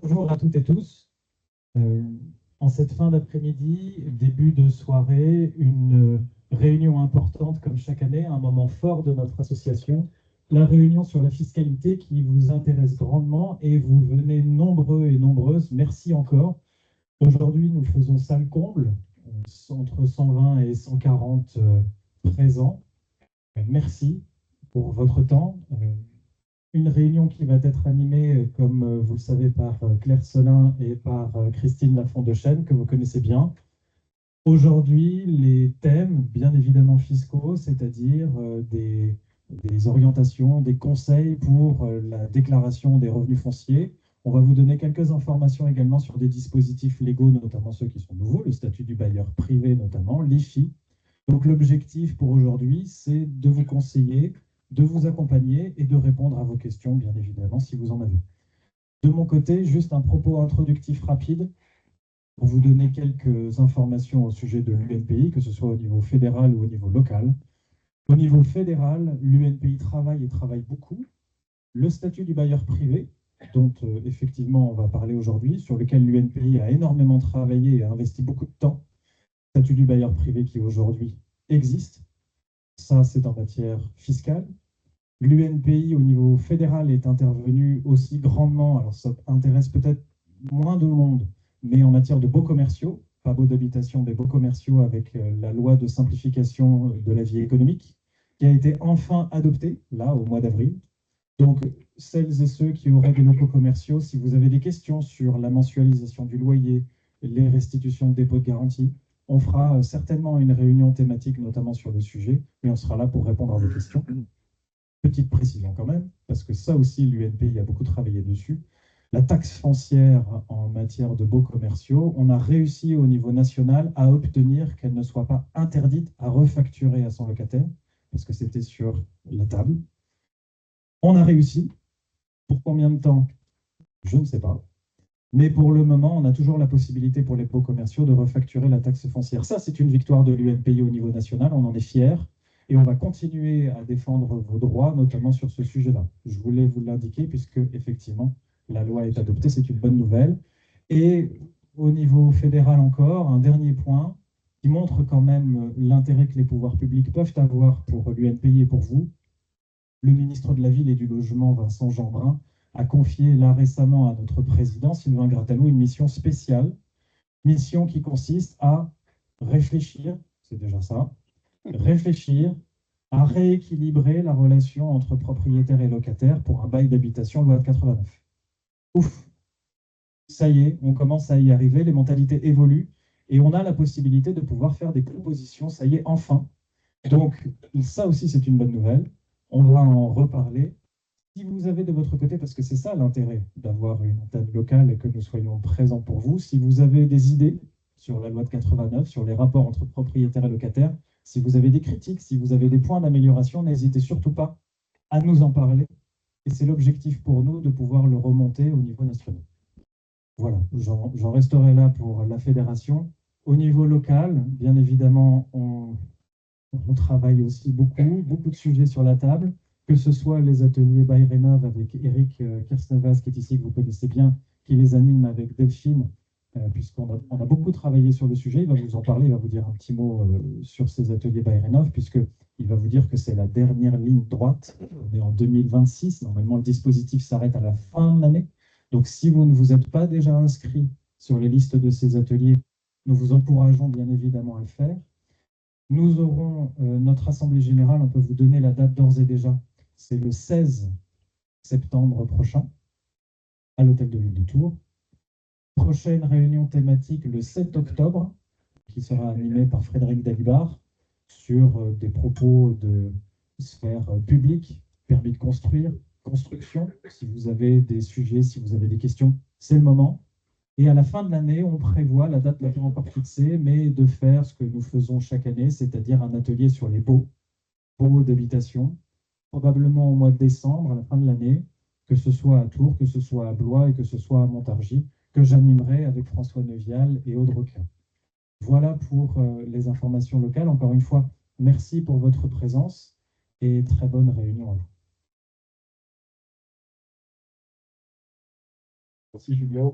Bonjour à toutes et tous. Euh, En cette fin d'après-midi, début de soirée, une réunion importante comme chaque année, un moment fort de notre association, la réunion sur la fiscalité qui vous intéresse grandement et vous venez nombreux et nombreuses. Merci encore. Aujourd'hui, nous faisons salle comble, entre 120 et 140 présents. Merci pour votre temps. Une réunion qui va être animée, comme vous le savez, par Claire Solin et par Christine Lafont-de-Chêne, que vous connaissez bien. Aujourd'hui, les thèmes, bien évidemment fiscaux, c'est-à-dire des orientations, des conseils pour la déclaration des revenus fonciers. On va vous donner quelques informations également sur des dispositifs légaux, notamment ceux qui sont nouveaux, le statut du bailleur privé notamment, l'IFI. Donc l'objectif pour aujourd'hui, c'est de vous conseiller, de vous accompagner et de répondre à vos questions, bien évidemment, si vous en avez. De mon côté, juste un propos introductif rapide pour vous donner quelques informations au sujet de l'UNPI, que ce soit au niveau fédéral ou au niveau local. Au niveau fédéral, l'UNPI travaille et travaille beaucoup. Le statut du bailleur privé, dont effectivement on va parler aujourd'hui, sur lequel l'UNPI a énormément travaillé et a investi beaucoup de temps. Statut du bailleur privé qui aujourd'hui existe. Ça, c'est en matière fiscale. L'UNPI au niveau fédéral est intervenu aussi grandement, alors ça intéresse peut-être moins de monde, mais en matière de baux commerciaux, pas baux d'habitation, mais baux commerciaux avec la loi de simplification de la vie économique, qui a été enfin adoptée, là, au mois d'avril. Donc, celles et ceux qui auraient des locaux commerciaux, si vous avez des questions sur la mensualisation du loyer, les restitutions de dépôt de garantie, on fera certainement une réunion thématique, notamment sur le sujet, et on sera là pour répondre à vos questions. Petite précision quand même, parce que ça aussi, l'UNPI a beaucoup travaillé dessus. La taxe foncière en matière de baux commerciaux, on a réussi au niveau national à obtenir qu'elle ne soit pas interdite à refacturer à son locataire, parce que c'était sur la table. On a réussi. Pour combien de temps? Je ne sais pas. Mais pour le moment, on a toujours la possibilité pour les baux commerciaux de refacturer la taxe foncière. Ça, c'est une victoire de l'UNPI au niveau national, on en est fiers. Et on va continuer à défendre vos droits, notamment sur ce sujet-là. Je voulais vous l'indiquer puisque, effectivement, la loi est adoptée, c'est une bonne nouvelle. Et au niveau fédéral encore, un dernier point qui montre quand même l'intérêt que les pouvoirs publics peuvent avoir pour l'UNPI et pour vous. Le ministre de la Ville et du Logement, Vincent Jeanbrun, a confié là récemment à notre président, Sylvain Grattalou, une mission spéciale, mission qui consiste à réfléchir, c'est déjà ça, réfléchir à rééquilibrer la relation entre propriétaires et locataires pour un bail d'habitation loi de 89. Ouf, ça y est, on commence à y arriver, les mentalités évoluent et on a la possibilité de pouvoir faire des propositions, ça y est, enfin. Donc, ça aussi, c'est une bonne nouvelle. On va en reparler. Si vous avez de votre côté, parce que c'est ça l'intérêt d'avoir une antenne locale et que nous soyons présents pour vous, si vous avez des idées sur la loi de 89, sur les rapports entre propriétaires et locataires, si vous avez des critiques, si vous avez des points d'amélioration, n'hésitez surtout pas à nous en parler. Et c'est l'objectif pour nous de pouvoir le remonter au niveau national. Voilà, j'en resterai là pour la fédération. Au niveau local, bien évidemment, on travaille aussi beaucoup de sujets sur la table, que ce soit les ateliers by Rénov avec Eric Kersnevas, qui est ici, que vous connaissez bien, qui les anime avec Delphine, puisqu'on a beaucoup travaillé sur le sujet. Il va vous en parler, il va vous dire un petit mot sur ces ateliers by Rénov, puisqu'il va vous dire que c'est la dernière ligne droite. On est en 2026, normalement le dispositif s'arrête à la fin de l'année. Donc si vous ne vous êtes pas déjà inscrit sur les listes de ces ateliers, nous vous encourageons bien évidemment à le faire. Nous aurons notre assemblée générale, on peut vous donner la date d'ores et déjà, c'est le 16 septembre prochain, à l'hôtel de ville de Tours. Prochaine réunion thématique le 7 octobre, qui sera animée par Frédéric Dalibar, sur des propos de sphère publique, permis de construire, construction. Si vous avez des sujets, si vous avez des questions, c'est le moment. Et à la fin de l'année, on prévoit, la date n'est pas encore fixée, mais de faire ce que nous faisons chaque année, c'est-à-dire un atelier sur les baux d'habitation, probablement au mois de décembre, à la fin de l'année, que ce soit à Tours, que ce soit à Blois et que ce soit à Montargis, que j'animerai avec François Neuvial et Aude Roquin. Voilà pour les informations locales. Encore une fois, merci pour votre présence et très bonne réunion à vous. Merci Julien.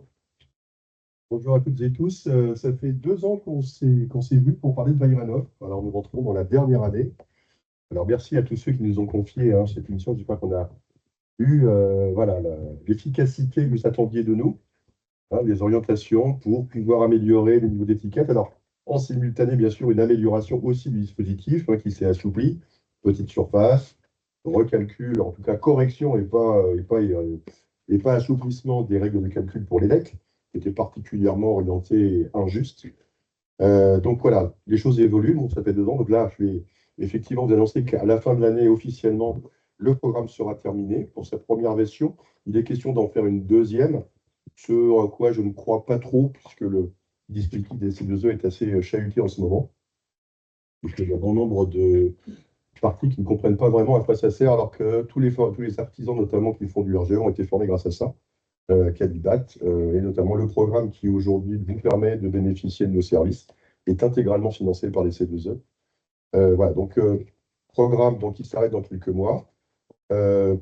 Bonjour à toutes et tous. Ça fait 2 ans qu'on s'est vus pour parler de Bayranov. Alors nous rentrons dans la dernière année. Alors merci à tous ceux qui nous ont confié cette émission. J'espère qu'on a eu voilà, l'efficacité que vous attendiez de nous, les orientations pour pouvoir améliorer les niveaux d'étiquette. Alors en simultané, bien sûr, une amélioration aussi du dispositif qui s'est assoupli. Petite surface, recalcul, en tout cas correction et pas assouplissement des règles de calcul pour les decks, qui étaient particulièrement orientées et injustes. Donc voilà, les choses évoluent. Bon, ça fait 2 ans. Donc là, je vais effectivement vous annoncer qu'à la fin de l'année, officiellement, le programme sera terminé pour sa première version. Il est question d'en faire une deuxième, ce à quoi je ne crois pas trop, puisque le dispositif des C2E est assez chahuté en ce moment. Il y a bon nombre de parties qui ne comprennent pas vraiment à quoi ça sert, alors que tous les artisans, notamment qui font du RGE, ont été formés grâce à ça, Cadibat, et notamment le programme qui aujourd'hui vous permet de bénéficier de nos services est intégralement financé par les C2E. Voilà, donc programme donc, qui s'arrête dans quelques mois.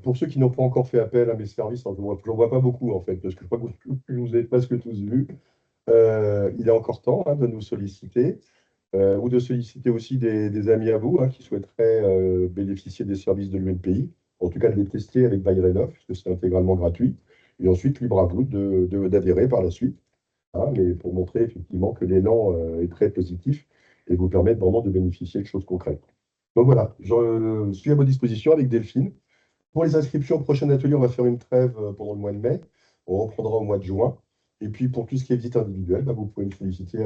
Pour ceux qui n'ont pas encore fait appel à mes services, je n'en vois pas beaucoup en fait, parce que je crois que vous avez presque tous vu. Il est encore temps de nous solliciter, ou de solliciter aussi des amis à vous qui souhaiteraient bénéficier des services de l'UNPI, en tout cas de les tester avec Bayrenov, puisque c'est intégralement gratuit. Et ensuite, libre à vous d'adhérer par la suite, mais pour montrer effectivement que l'élan est très positif et vous permettre vraiment de bénéficier de choses concrètes. Donc voilà, je suis à votre disposition avec Delphine. Pour les inscriptions au prochain atelier, on va faire une trêve pendant le mois de mai. On reprendra au mois de juin. Et puis pour tout ce qui est visite individuelle, vous pouvez me solliciter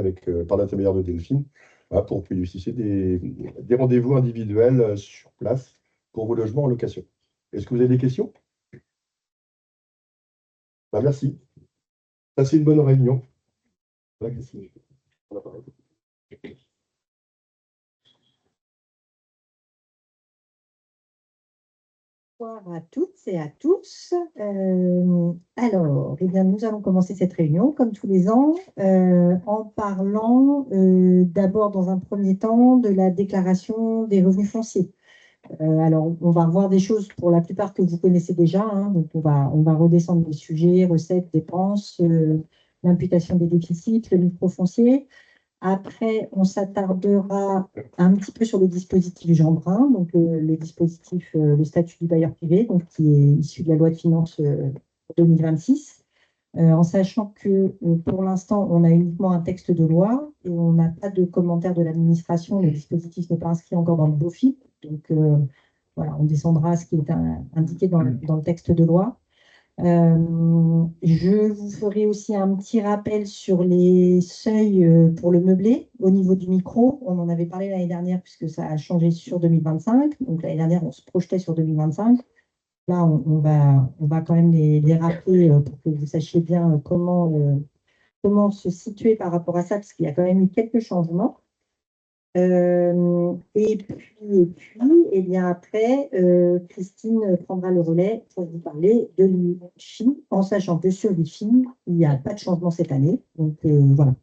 par l'intermédiaire de Delphine pour bénéficier des rendez-vous individuels sur place pour vos logements en location. Est-ce que vous avez des questions? Merci. Passez une bonne réunion. Voilà, Bonsoir à toutes et à tous. Alors, eh bien, nous allons commencer cette réunion, comme tous les ans, en parlant d'abord, dans un premier temps, de la déclaration des revenus fonciers. Alors, on va revoir des choses pour la plupart que vous connaissez déjà. Donc, on va redescendre les sujets, recettes, dépenses, l'imputation des déficits, le microfoncier. Après, on s'attardera un petit peu sur le dispositif Jean Brun, donc le dispositif, le statut du bailleur privé, donc qui est issu de la loi de finances 2026, en sachant que pour l'instant, on a uniquement un texte de loi et on n'a pas de commentaire de l'administration. Le dispositif n'est pas inscrit encore dans le BOFIP, donc voilà, on descendra à ce qui est indiqué dans le texte de loi. Je vous ferai aussi un petit rappel sur les seuils pour le meublé au niveau du micro. On en avait parlé l'année dernière puisque ça a changé sur 2025. Donc l'année dernière, on se projetait sur 2025. Là, on va quand même les rappeler pour que vous sachiez bien comment se situer par rapport à ça, parce qu'il y a quand même eu quelques changements. Et puis, eh bien après, Christine prendra le relais pour vous parler de l'IFI, en sachant que sur l'IFI, il n'y a pas de changement cette année. Donc voilà,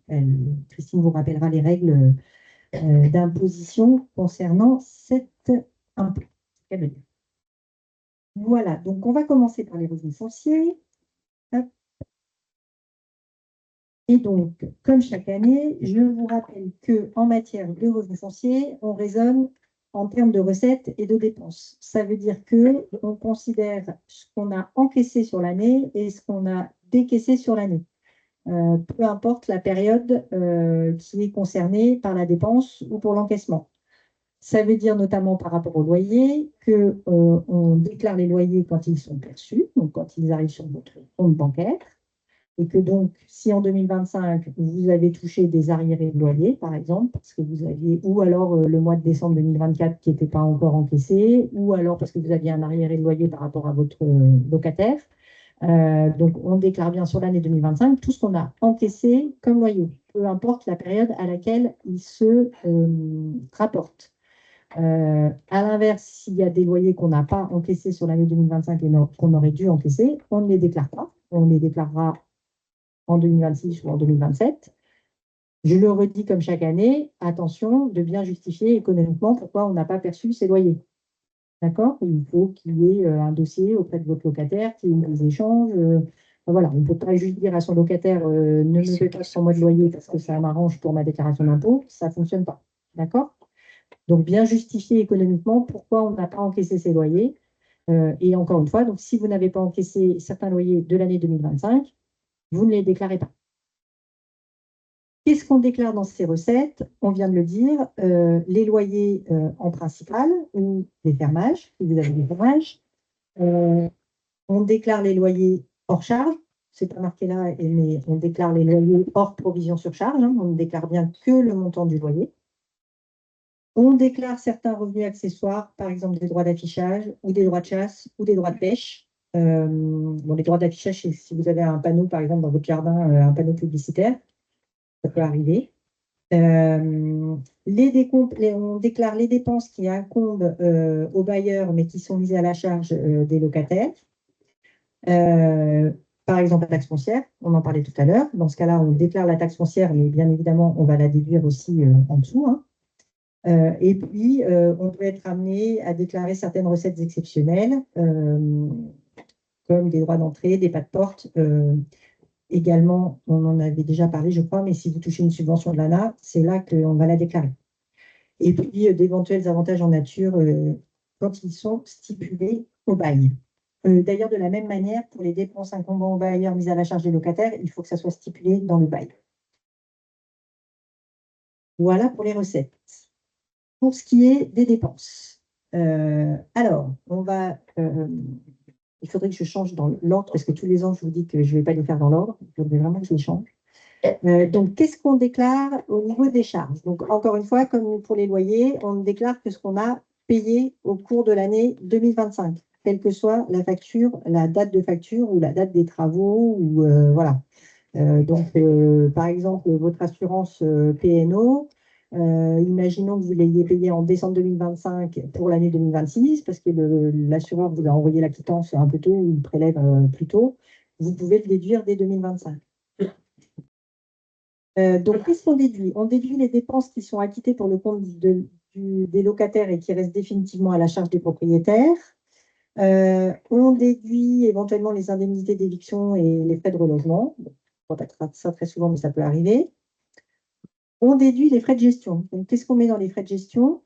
Christine vous rappellera les règles d'imposition concernant cet impôt. Voilà, donc on va commencer par les revenus fonciers. Hop. Et donc, comme chaque année, je vous rappelle qu'en matière de revenus fonciers, on raisonne en termes de recettes et de dépenses. Ça veut dire qu'on considère ce qu'on a encaissé sur l'année et ce qu'on a décaissé sur l'année. Peu importe la période qui est concernée par la dépense ou pour l'encaissement. Ça veut dire notamment par rapport aux loyers qu'on déclare les loyers quand ils sont perçus, donc quand ils arrivent sur votre compte bancaire. Et que donc, si en 2025, vous avez touché des arriérés de loyer, par exemple, parce que vous aviez, ou alors le mois de décembre 2024 qui n'était pas encore encaissé, ou alors parce que vous aviez un arriéré de loyer par rapport à votre locataire, donc on déclare bien sur l'année 2025 tout ce qu'on a encaissé comme loyer, peu importe la période à laquelle il se rapporte. À l'inverse, s'il y a des loyers qu'on n'a pas encaissés sur l'année 2025 et qu'on aurait dû encaisser, on ne les déclare pas. On les déclarera en 2026 ou en 2027. Je le redis comme chaque année, attention de bien justifier économiquement pourquoi on n'a pas perçu ces loyers. D'accord? Il faut qu'il y ait un dossier auprès de votre locataire, qu'il y ait des échanges, Voilà, on ne peut pas juste dire à son locataire ne me paie pas 100 mois de loyer parce que ça m'arrange pour ma déclaration d'impôt. Ça ne fonctionne pas. D'accord? Donc, bien justifier économiquement pourquoi on n'a pas encaissé ces loyers. Et encore une fois, donc, si vous n'avez pas encaissé certains loyers de l'année 2025, vous ne les déclarez pas. Qu'est-ce qu'on déclare dans ces recettes? On vient de le dire, les loyers en principal ou les fermages, si vous avez des fermages. On déclare les loyers hors charge. C'est pas marqué là, mais on déclare les loyers hors provision sur charge. Hein, on ne déclare bien que le montant du loyer. On déclare certains revenus accessoires, par exemple des droits d'affichage ou des droits de chasse ou des droits de pêche. Bon, les droits d'affichage, c'est si vous avez un panneau, par exemple, dans votre jardin, un panneau publicitaire, ça peut arriver. On déclare les dépenses qui incombent aux bailleurs, mais qui sont mises à la charge des locataires. Par exemple, la taxe foncière, on en parlait tout à l'heure. Dans ce cas-là, on déclare la taxe foncière, mais bien évidemment, on va la déduire aussi en dessous. Hein. Et puis, on peut être amené à déclarer certaines recettes exceptionnelles, comme des droits d'entrée, des pas de porte. Également, on en avait déjà parlé, je crois, mais si vous touchez une subvention de l'ANA, c'est là qu'on va la déclarer. Et puis, d'éventuels avantages en nature quand ils sont stipulés au bail. D'ailleurs, de la même manière, pour les dépenses incombant au bailleur mises à la charge des locataires, il faut que ça soit stipulé dans le bail. Voilà pour les recettes. Pour ce qui est des dépenses, alors, il faudrait que je change dans l'ordre, parce que tous les ans, je vous dis que je ne vais pas les faire dans l'ordre. Il faudrait vraiment que je les change. Donc, qu'est-ce qu'on déclare au niveau des charges? Donc, encore une fois, comme pour les loyers, on ne déclare que ce qu'on a payé au cours de l'année 2025, quelle que soit la facture, la date de facture ou la date des travaux. Ou, voilà. Donc, par exemple, votre assurance P&O, imaginons que vous l'ayez payé en décembre 2025 pour l'année 2026, parce que l'assureur vous a envoyé la quittance un peu tôt, ou il prélève plus tôt, vous pouvez le déduire dès 2025. Donc, qu'est-ce qu'on déduit? On déduit les dépenses qui sont acquittées pour le compte des locataires et qui restent définitivement à la charge des propriétaires. On déduit éventuellement les indemnités d'éviction et les frais de relogement. On ne voit pas ça très souvent, mais ça peut arriver. On déduit les frais de gestion. Donc, qu'est-ce qu'on met dans les frais de gestion?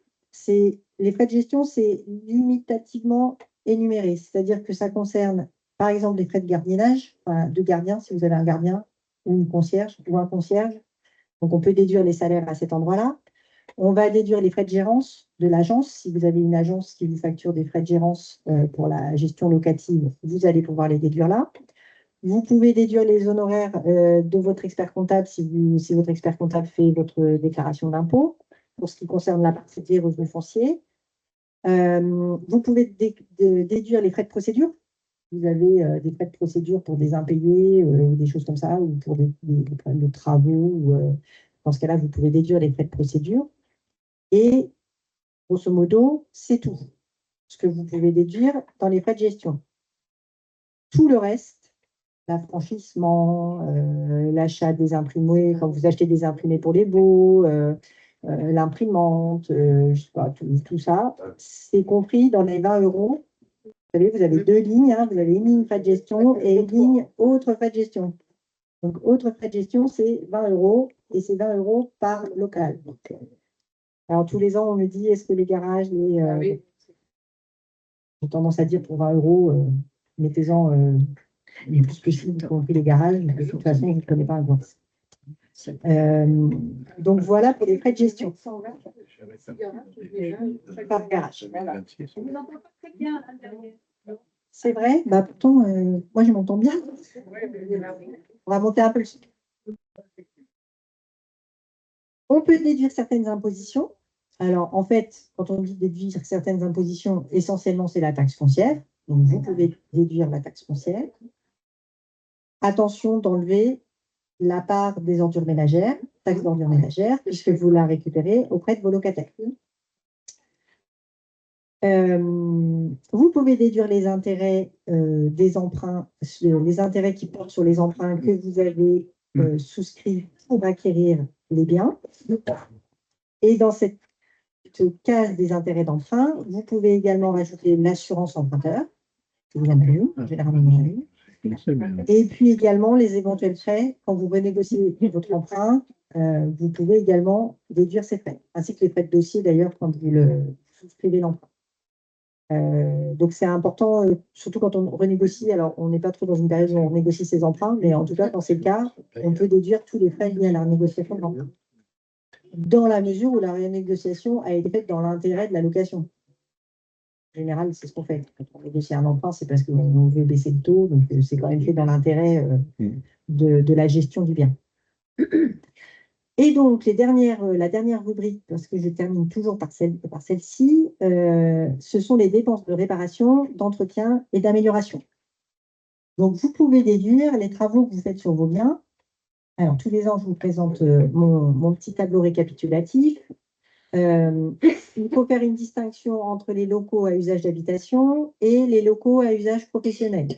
Les frais de gestion, c'est limitativement énuméré. C'est-à-dire que ça concerne, par exemple, les frais de gardiennage, enfin, de gardien, si vous avez un gardien ou une concierge ou un concierge. Donc, on peut déduire les salaires à cet endroit-là. On va déduire les frais de gérance de l'agence. Si vous avez une agence qui vous facture des frais de gérance pour la gestion locative, vous allez pouvoir les déduire là. Vous pouvez déduire les honoraires de votre expert comptable si votre expert comptable fait votre déclaration d'impôt pour ce qui concerne la partie des revenus fonciers. Vous pouvez déduire les frais de procédure. Vous avez des frais de procédure pour des impayés ou des choses comme ça, ou pour des problèmes de travaux. Dans ce cas-là, vous pouvez déduire les frais de procédure. Et grosso modo, c'est tout ce que vous pouvez déduire dans les frais de gestion. Tout le reste, l'affranchissement, l'achat des imprimés, quand vous achetez des imprimés pour les baux, l'imprimante, je sais pas, tout ça, c'est compris dans les 20 euros. Vous savez, vous avez deux lignes, hein, vous avez une ligne frais de gestion et une ligne autre frais de gestion. Donc, autre frais de gestion, c'est 20 euros et c'est 20 euros par local. Alors, tous les ans, on me dit, est-ce que les garages, j'ai tendance à dire pour 20 euros, mettez-en le plus possible, y compris les garages. De toute façon, je ne connais pas un grand. Donc, voilà pour les frais de gestion. Par garage. C'est vrai? Bah, pourtant, moi, je m'entends bien. On va monter un peu le son. On peut déduire certaines impositions. Alors, en fait, quand on dit déduire certaines impositions, essentiellement, c'est la taxe foncière. Donc, vous pouvez déduire la taxe foncière. Attention d'enlever la part des ordures ménagères, taxe d'ordures ménagères, puisque vous la récupérez auprès de vos locataires. Vous pouvez déduire les intérêts des emprunts, les intérêts qui portent sur les emprunts que vous avez souscrits pour acquérir les biens. Et dans cette case des intérêts d'emprunt, vous pouvez également rajouter l'assurance emprunteur. Vous en avez une, généralement une. Et puis également, les éventuels frais, quand vous renégociez votre emprunt, vous pouvez également déduire ces frais, ainsi que les frais de dossier d'ailleurs quand vous souscrivez l'emprunt. Donc c'est important, surtout quand on renégocie. Alors, on n'est pas trop dans une période où on négocie ses emprunts, mais en tout cas, quand c'est le cas, on peut déduire tous les frais liés à la renégociation de l'emprunt, dans la mesure où la renégociation a été faite dans l'intérêt de la location. En général, c'est ce qu'on fait. Quand on négocie un emprunt, c'est parce qu'on veut baisser le taux, donc c'est quand même fait dans l'intérêt de la gestion du bien. Et donc, la dernière rubrique, parce que je termine toujours par celle-ci, ce sont les dépenses de réparation, d'entretien et d'amélioration. Donc, vous pouvez déduire les travaux que vous faites sur vos biens. Alors, tous les ans, je vous présente mon petit tableau récapitulatif. Il faut faire une distinction entre les locaux à usage d'habitation et les locaux à usage professionnel.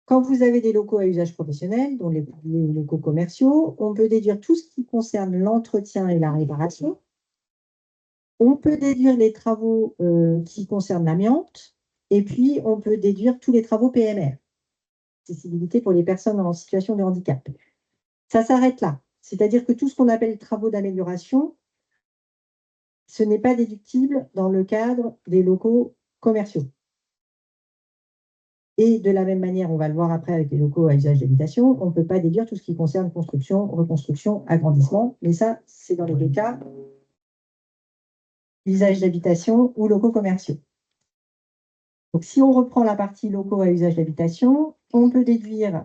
Quand vous avez des locaux à usage professionnel, dont les locaux commerciaux, on peut déduire tout ce qui concerne l'entretien et la réparation. On peut déduire les travaux qui concernent l'amiante. Et puis, on peut déduire tous les travaux PMR, accessibilité pour les personnes en situation de handicap. Ça s'arrête là. C'est-à-dire que tout ce qu'on appelle travaux d'amélioration, ce n'est pas déductible dans le cadre des locaux commerciaux. Et de la même manière, on va le voir après avec les locaux à usage d'habitation, on ne peut pas déduire tout ce qui concerne construction, reconstruction, agrandissement. Mais ça, c'est dans les deux cas, usage d'habitation ou locaux commerciaux. Donc, si on reprend la partie locaux à usage d'habitation, on peut déduire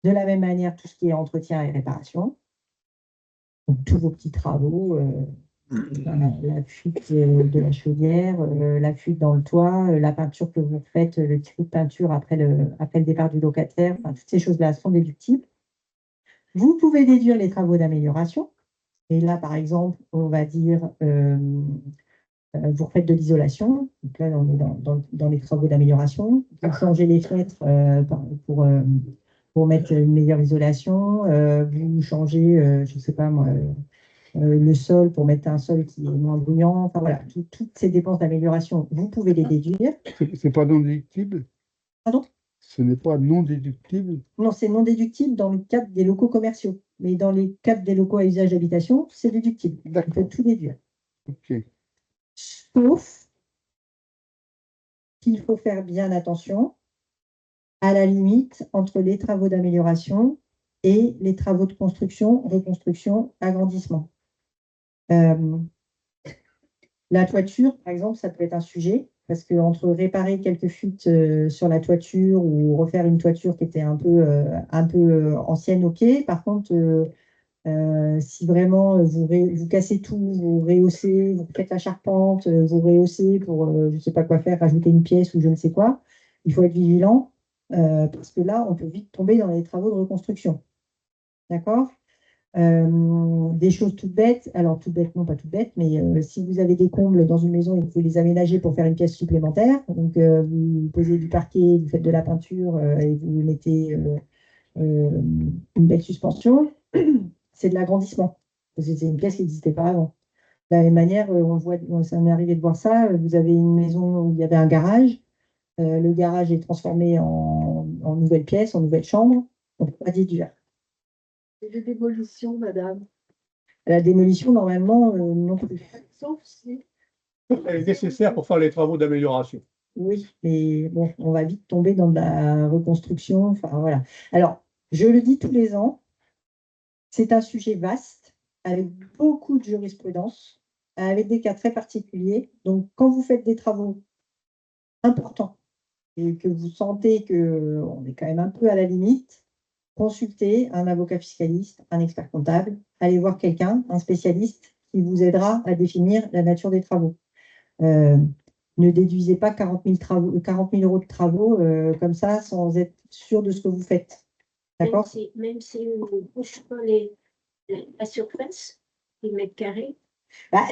de la même manière tout ce qui est entretien et réparation. Donc, tous vos petits travaux, la fuite de la chaudière, la fuite dans le toit, la peinture que vous faites, le petit coup de peinture après le départ du locataire, enfin, toutes ces choses-là sont déductibles. Vous pouvez déduire les travaux d'amélioration. Et là, par exemple, on va dire, vous refaites de l'isolation. Donc là, on est dans les travaux d'amélioration. Vous changez les fenêtres pour mettre une meilleure isolation. Vous changez, je ne sais pas moi, le sol pour mettre un sol qui est moins bruyant. Enfin voilà, toutes ces dépenses d'amélioration, vous pouvez les déduire. C'est pas non déductible? Pardon? Ce n'est pas non déductible? Non, c'est non déductible dans le cadre des locaux commerciaux. Mais dans les cadres des locaux à usage d'habitation, c'est déductible. On peut tout déduire. Ok. Sauf qu'il faut faire bien attention à la limite entre les travaux d'amélioration et les travaux de construction, reconstruction, agrandissement. La toiture, par exemple, ça peut être un sujet, parce qu'entre réparer quelques fuites sur la toiture ou refaire une toiture qui était un peu ancienne, ok. Par contre, si vraiment vous cassez tout, vous rehaussez, vous faites la charpente, vous rehaussez pour je ne sais pas quoi faire, rajouter une pièce ou je ne sais quoi, il faut être vigilant parce que là, on peut vite tomber dans les travaux de reconstruction. D'accord? Des choses toutes bêtes, alors toutes bêtes, non pas toutes bêtes, mais si vous avez des combles dans une maison et que vous les aménagez pour faire une pièce supplémentaire, donc vous posez du parquet, vous faites de la peinture et vous mettez une belle suspension, c'est de l'agrandissement. Parce que c'est une pièce qui n'existait pas avant. De la même manière, ça m'est arrivé de voir ça, vous avez une maison où il y avait un garage, le garage est transformé en nouvelle pièce, en nouvelle chambre, on ne peut pas déduire. C'est des démolitions, madame. La démolition, normalement, non plus. Sauf si. Elle est nécessaire pour faire les travaux d'amélioration. Oui, mais bon, on va vite tomber dans de la reconstruction. Enfin, voilà. Alors, je le dis tous les ans, c'est un sujet vaste, avec beaucoup de jurisprudence, avec des cas très particuliers. Donc, quand vous faites des travaux importants et que vous sentez qu'on est quand même un peu à la limite, consultez un avocat fiscaliste, un expert comptable, allez voir quelqu'un, un spécialiste, qui vous aidera à définir la nature des travaux. Ne déduisez pas 40 000 euros de travaux comme ça sans être sûr de ce que vous faites. D'accord? Même si on ne bouge pas la surface, les mètres carrés. Bah,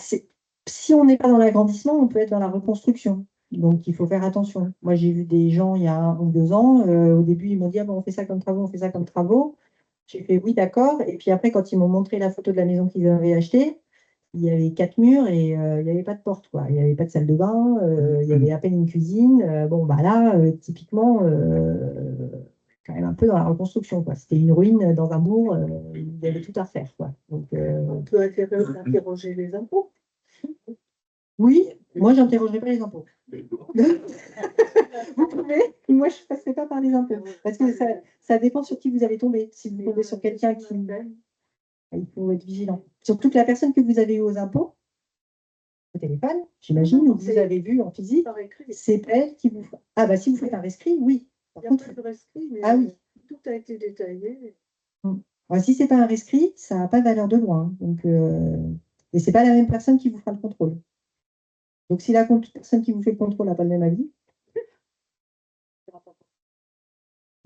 si on n'est pas dans l'agrandissement, on peut être dans la reconstruction. Donc, il faut faire attention. Moi, j'ai vu des gens il y a 1 ou 2 ans. Au début, ils m'ont dit, ah, bon, on fait ça comme travaux, on fait ça comme travaux. J'ai fait oui, d'accord. Et puis après, quand ils m'ont montré la photo de la maison qu'ils avaient achetée, il y avait 4 murs et il n'y avait pas de porte, quoi. Il n'y avait pas de salle de bain, il y avait à peine une cuisine. Bon, bah là, typiquement, quand même un peu dans la reconstruction, quoi. C'était une ruine dans un bourg, il y avait tout à refaire, quoi. Donc, On peut interroger les impôts. oui, moi, j'interrogerai pas les impôts. Vous pouvez, moi, je ne passerai pas par les impôts. Parce que ça dépend sur qui vous allez tomber. Si vous tombez sur quelqu'un qui... Il faut être vigilant. Surtout que la personne que vous avez eue aux impôts, au téléphone, j'imagine, ou que vous avez vu en physique, c'est elle qui vous... Ah bah si vous faites un rescrit, oui. Par Il y a contre, pas de rescrit, mais ah oui. tout a été détaillé. Bah, si c'est pas un rescrit, ça n'a pas de valeur de loi, hein. Donc, et c'est pas la même personne qui vous fera le contrôle. Donc si la personne qui vous fait le contrôle n'a pas le même avis,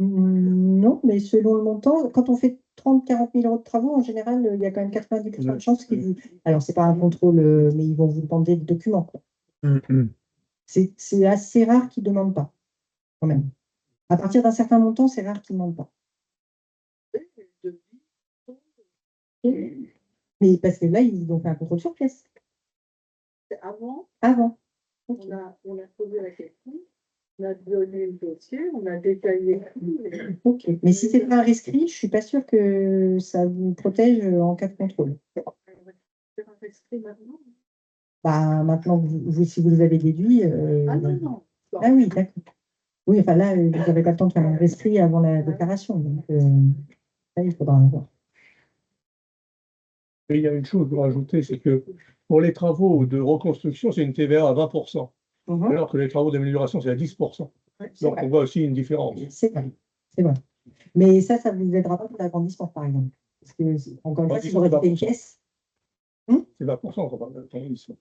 non, mais selon le montant, quand on fait 30-40 000 euros de travaux, en général, il y a quand même 90% de chances qu'ils vous... Alors, c'est pas un contrôle, mais ils vont vous demander des documents, quoi. C'est assez rare qu'ils ne demandent pas, quand même. À partir d'un certain montant, c'est rare qu'ils ne demandent pas. Mais parce que là, ils ont fait un contrôle sur pièce. Avant, Avant. on a posé la question, on a donné le dossier, on a détaillé. Ok. Mais si c'est pas un rescrit, je ne suis pas sûre que ça vous protège en cas de contrôle. C'est un rescrit maintenant. Bah, maintenant, si vous avez déduit. Ah non, non. Ah oui, d'accord. Oui, enfin là, vous n'avez pas le temps de faire un rescrit avant la déclaration. Donc, là, il faudra voir. Et il y a une chose à rajouter, c'est que pour les travaux de reconstruction, c'est une TVA à 20%, alors que les travaux d'amélioration, c'est à 10%. C'est Donc, vrai. on voit aussi une différence. C'est vrai. C'est vrai. Mais ça ne vous aidera pas pour l'agrandissement, par exemple. Parce que, encore une fois, si vous rajoutez une pièce. C'est 20% qu'on parle d'agrandissement.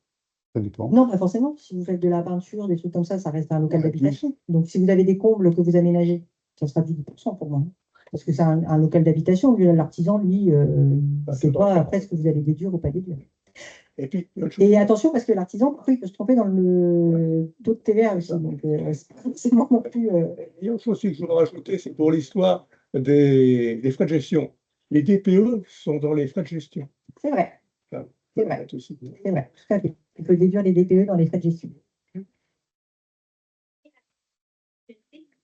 Ça dépend. Non, pas forcément. Si vous faites de la peinture, des trucs comme ça reste un local d'habitation. Donc, si vous avez des combles que vous aménagez, ça sera du 10% pour moi. Parce que c'est un local d'habitation. L'artisan, lui, il ne sait pas après ce que vous allez déduire ou pas déduire. Et puis, il y a autre chose. Et attention, parce que l'artisan, parfois, il peut se tromper dans le taux de TVA aussi. Donc, c'est pas forcément non plus. Il y a autre chose que je voudrais rajouter, c'est pour l'histoire des frais de gestion. Les DPE sont dans les frais de gestion. C'est vrai. Enfin, C'est vrai. aussi. C'est vrai, tout à fait. Il faut déduire les DPE dans les frais de gestion.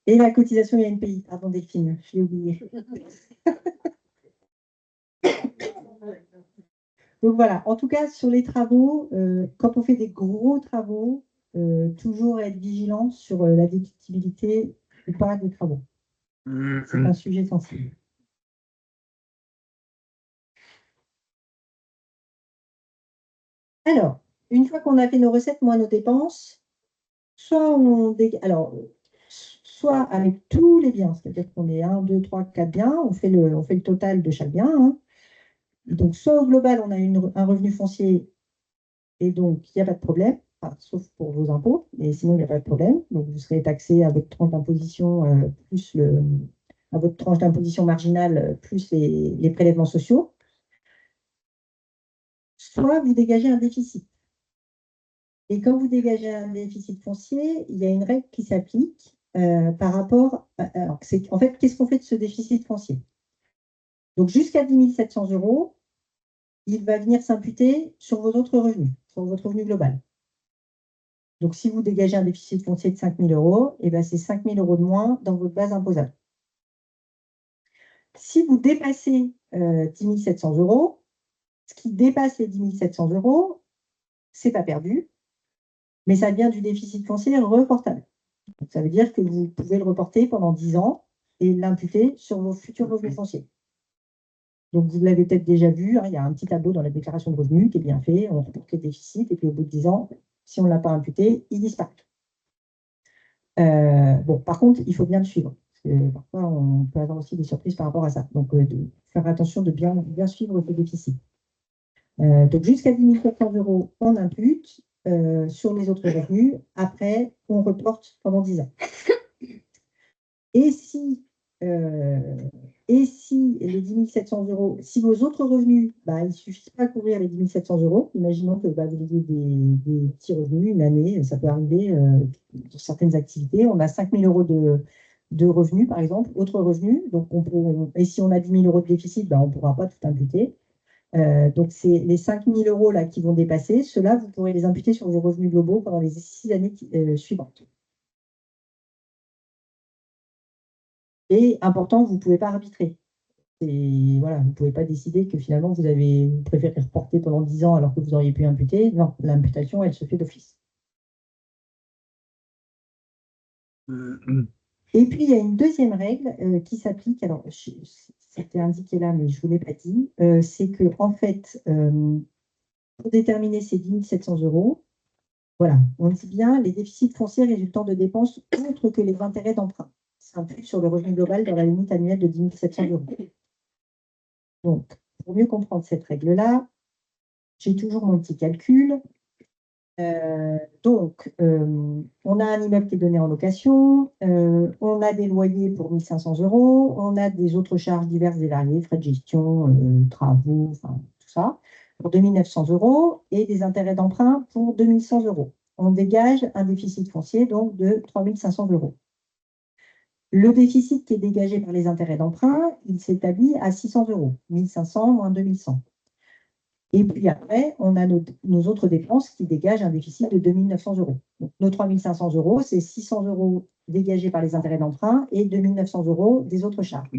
Et la cotisation INPI, pardon Delphine, je l'ai oublié. Donc voilà, en tout cas, sur les travaux, quand on fait des gros travaux, toujours être vigilant sur la déductibilité ou pas des travaux. C'est un sujet sensible. Alors, une fois qu'on a fait nos recettes moins nos dépenses, soit avec tous les biens, c'est-à-dire qu'on est 1, 2, 3, 4 biens, on fait le total de chaque bien, hein. Donc, soit au global, on a un revenu foncier et donc il n'y a pas de problème, enfin, sauf pour vos impôts, mais sinon il n'y a pas de problème. Donc, vous serez taxé à votre tranche d'imposition à votre tranche d'imposition marginale plus les prélèvements sociaux. Soit vous dégagez un déficit. Et quand vous dégagez un déficit foncier, il y a une règle qui s'applique par rapport alors, en fait, qu'est-ce qu'on fait de ce déficit foncier? Donc, jusqu'à 10 700 €, il va venir s'imputer sur vos autres revenus, sur votre revenu global. Donc, si vous dégagez un déficit foncier de 5 000 €, eh ben, c'est 5 000 € de moins dans votre base imposable. Si vous dépassez 10 700 €, ce qui dépasse les 10 700 €, ce n'est pas perdu, mais ça vient du déficit foncier reportable. Donc, ça veut dire que vous pouvez le reporter pendant 10 ans et l'imputer sur vos futurs revenus fonciers. Donc, vous l'avez peut-être déjà vu, hein, il y a un petit tableau dans la déclaration de revenus qui est bien fait, on reporte le déficit et puis au bout de 10 ans, si on ne l'a pas imputé, il disparaît. Bon, par contre, il faut bien le suivre, parce que parfois, on peut avoir aussi des surprises par rapport à ça. Donc, de faire attention de bien suivre ce déficit. Donc, jusqu'à 10 400 €, on impute sur les autres revenus. Après, on reporte pendant 10 ans. Et si les 10 700 €, si vos autres revenus, il ne suffit pas à couvrir les 10 700 €, imaginons que vous ayez des petits revenus, une année, ça peut arriver dans certaines activités, on a 5 000 € de revenus, par exemple, autres revenus, donc et si on a 10 000 € de déficit, on ne pourra pas tout imputer. Donc, c'est les 5 000 € là qui vont dépasser. Ceux-là, vous pourrez les imputer sur vos revenus globaux pendant les 6 années suivantes. Et important, vous ne pouvez pas arbitrer. Voilà, vous ne pouvez pas décider que finalement, vous préférez reporter pendant 10 ans alors que vous auriez pu imputer. Non, l'imputation, elle se fait d'office. Et puis, il y a une deuxième règle qui s'applique. Alors, c'était indiqué là, mais je ne vous l'ai pas dit. C'est que, en fait, pour déterminer ces 10 700 €, voilà, on dit bien les déficits fonciers résultant de dépenses autres que les intérêts d'emprunt s'imputent sur le revenu global dans la limite annuelle de 10 700 €. Donc, pour mieux comprendre cette règle-là, j'ai toujours mon petit calcul. On a un immeuble qui est donné en location, on a des loyers pour 1 500 €, on a des autres charges diverses et variées, frais de gestion, travaux, enfin, tout ça, pour 2 900 € et des intérêts d'emprunt pour 2 100 €. On dégage un déficit foncier donc de 3 500 €. Le déficit qui est dégagé par les intérêts d'emprunt, il s'établit à 600 €, 1 500 moins 2 100. Et puis après, on a nos autres dépenses qui dégagent un déficit de 2 900 €. Donc, nos 3 500 €, c'est 600 € dégagés par les intérêts d'emprunt et 2 900 € des autres charges.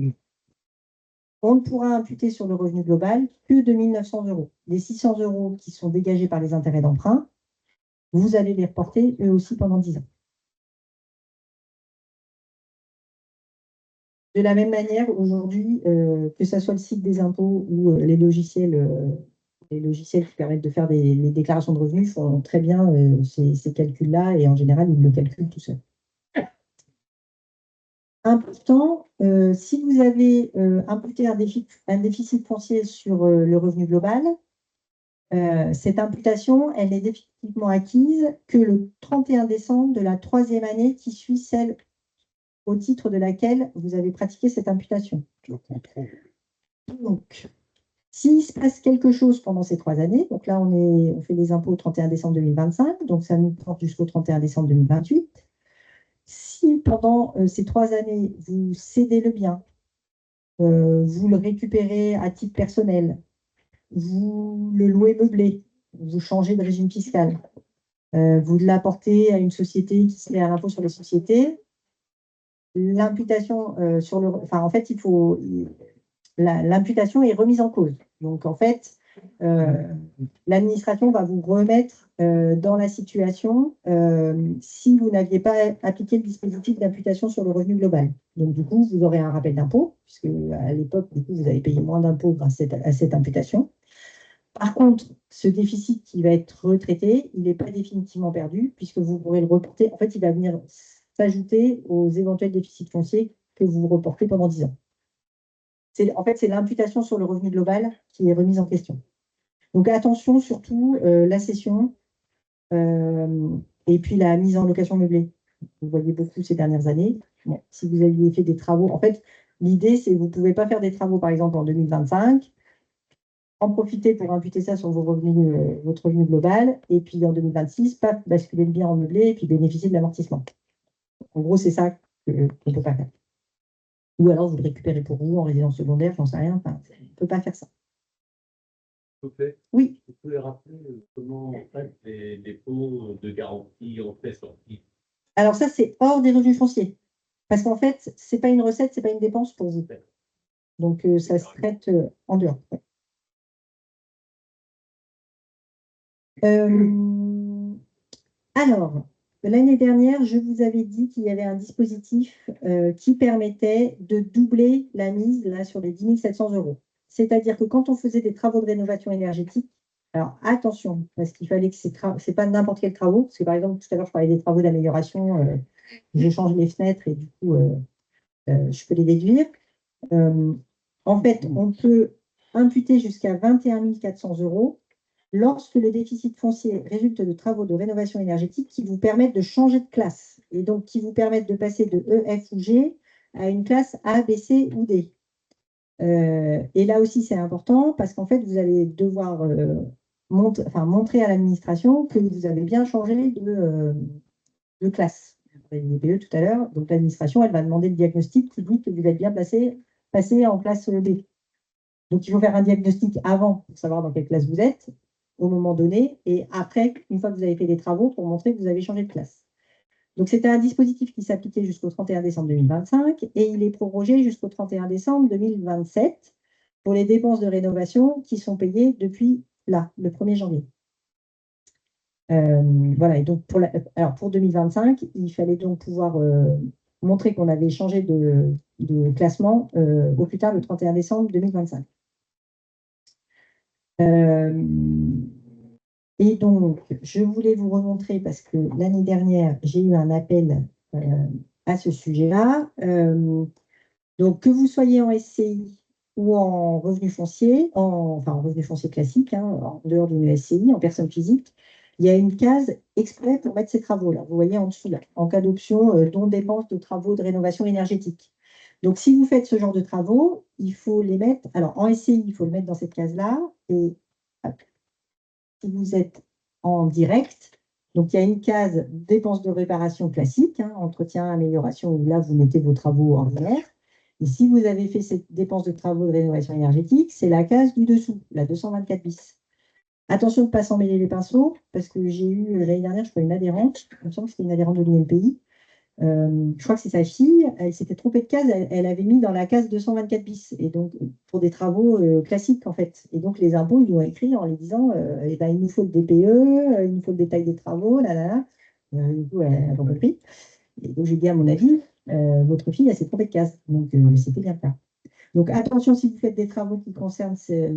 On ne pourra imputer sur le revenu global que 2 900 €. Les 600 € qui sont dégagés par les intérêts d'emprunt, vous allez les reporter eux aussi pendant 10 ans. De la même manière, aujourd'hui, que ce soit le site des impôts ou les logiciels qui permettent de faire les déclarations de revenus font très bien ces calculs-là et en général, ils le calculent tout seuls. Important, si vous avez imputé un déficit foncier sur le revenu global, cette imputation, elle n'est définitivement acquise que le 31 décembre de la 3e année qui suit celle au titre de laquelle vous avez pratiqué cette imputation. Donc, s'il se passe quelque chose pendant ces 3 années, donc là, on fait les impôts au 31 décembre 2025, donc ça nous porte jusqu'au 31 décembre 2028. Si pendant ces 3 années, vous cédez le bien, vous le récupérez à titre personnel, vous le louez meublé, vous changez de régime fiscal, vous l'apportez à une société qui se met à l'impôt sur les sociétés, l'imputation en fait, l'imputation est remise en cause. Donc, en fait, l'administration va vous remettre dans la situation si vous n'aviez pas appliqué le dispositif d'imputation sur le revenu global. Donc, du coup, vous aurez un rappel d'impôt, puisque à l'époque, du coup, vous avez payé moins d'impôts grâce à cette imputation. Par contre, ce déficit qui va être retraité, il n'est pas définitivement perdu, puisque vous pourrez le reporter. En fait, il va venir s'ajouter aux éventuels déficits fonciers que vous reportez pendant 10 ans. En fait, c'est l'imputation sur le revenu global qui est remise en question. Donc, attention surtout, la cession et puis la mise en location meublée. Vous voyez beaucoup ces dernières années. Bon, si vous aviez fait des travaux, en fait, l'idée, c'est que vous ne pouvez pas faire des travaux, par exemple, en 2025, en profiter pour imputer ça sur votre revenu global, et puis en 2026, pas basculer le bien en meublé et puis bénéficier de l'amortissement. En gros, c'est ça qu'on ne peut pas faire. Ou alors, vous le récupérez pour vous en résidence secondaire, j'en sais rien. Enfin, on ne peut pas faire ça. Oui. Vous pouvez rappeler comment on fait les dépôts de garantie en fait sortie? Alors ça, c'est hors des revenus fonciers. Parce qu'en fait, ce n'est pas une recette, ce n'est pas une dépense pour vous. Donc, ça se traite en dehors. Alors, l'année dernière, je vous avais dit qu'il y avait un dispositif qui permettait de doubler la mise là, sur les 10 700 €. C'est-à-dire que quand on faisait des travaux de rénovation énergétique, alors attention, parce qu'il fallait que c'est pas n'importe quel travaux, parce que par exemple, tout à l'heure, je parlais des travaux d'amélioration, je change les fenêtres et du coup, je peux les déduire. En fait, on peut imputer jusqu'à 21 400 € lorsque le déficit foncier résulte de travaux de rénovation énergétique qui vous permettent de changer de classe et donc qui vous permettent de passer de E, F ou G à une classe A, B, C ou D. Et là aussi, c'est important parce qu'en fait, vous allez devoir montrer à l'administration que vous avez bien changé de classe. On parlait de DPE tout à l'heure. Donc, l'administration, elle va demander le diagnostic qui dit que vous êtes bien passé en classe B. Donc, il faut faire un diagnostic avant pour savoir dans quelle classe vous êtes, au moment donné, et après, une fois que vous avez fait les travaux, pour montrer que vous avez changé de classe. Donc, c'était un dispositif qui s'appliquait jusqu'au 31 décembre 2025 et il est prorogé jusqu'au 31 décembre 2027 pour les dépenses de rénovation qui sont payées depuis là, le 1er janvier. Voilà, et donc pour 2025, il fallait donc pouvoir montrer qu'on avait changé de classement au plus tard le 31 décembre 2025. Et donc, je voulais vous remontrer, parce que l'année dernière, j'ai eu un appel à ce sujet-là. Donc, que vous soyez en SCI ou en revenu foncier, enfin en revenu foncier classique, hein, en dehors d'une SCI, en personne physique, il y a une case exprès pour mettre ces travaux-là. Vous voyez en dessous, là, en cas d'option, dont dépenses de travaux de rénovation énergétique. Donc, si vous faites ce genre de travaux, il faut les mettre. Alors, en SCI, il faut le mettre dans cette case-là. Et si vous êtes en direct, donc il y a une case dépenses de réparation classique, hein, entretien, amélioration, où là, vous mettez vos travaux ordinaires. Et si vous avez fait cette dépense de travaux de rénovation énergétique, c'est la case du dessous, la 224 bis. Attention de ne pas s'en mêler les pinceaux, parce que j'ai eu l'année dernière, je crois, une adhérente, il me semble que c'était une adhérente de l'UNPI. Je crois que c'est sa fille, elle s'était trompée de case, elle avait mis dans la case 224 bis, et donc pour des travaux classiques en fait. Et donc les impôts, ils lui ont écrit en lui disant eh ben, il nous faut le DPE, il nous faut le détail des travaux, là, là, là. Du coup, elle n'a pas compris. Et donc j'ai dit à mon avis, votre fille, elle s'est trompée de case. Donc c'était bien le cas. Donc attention, si vous faites des travaux qui concernent ces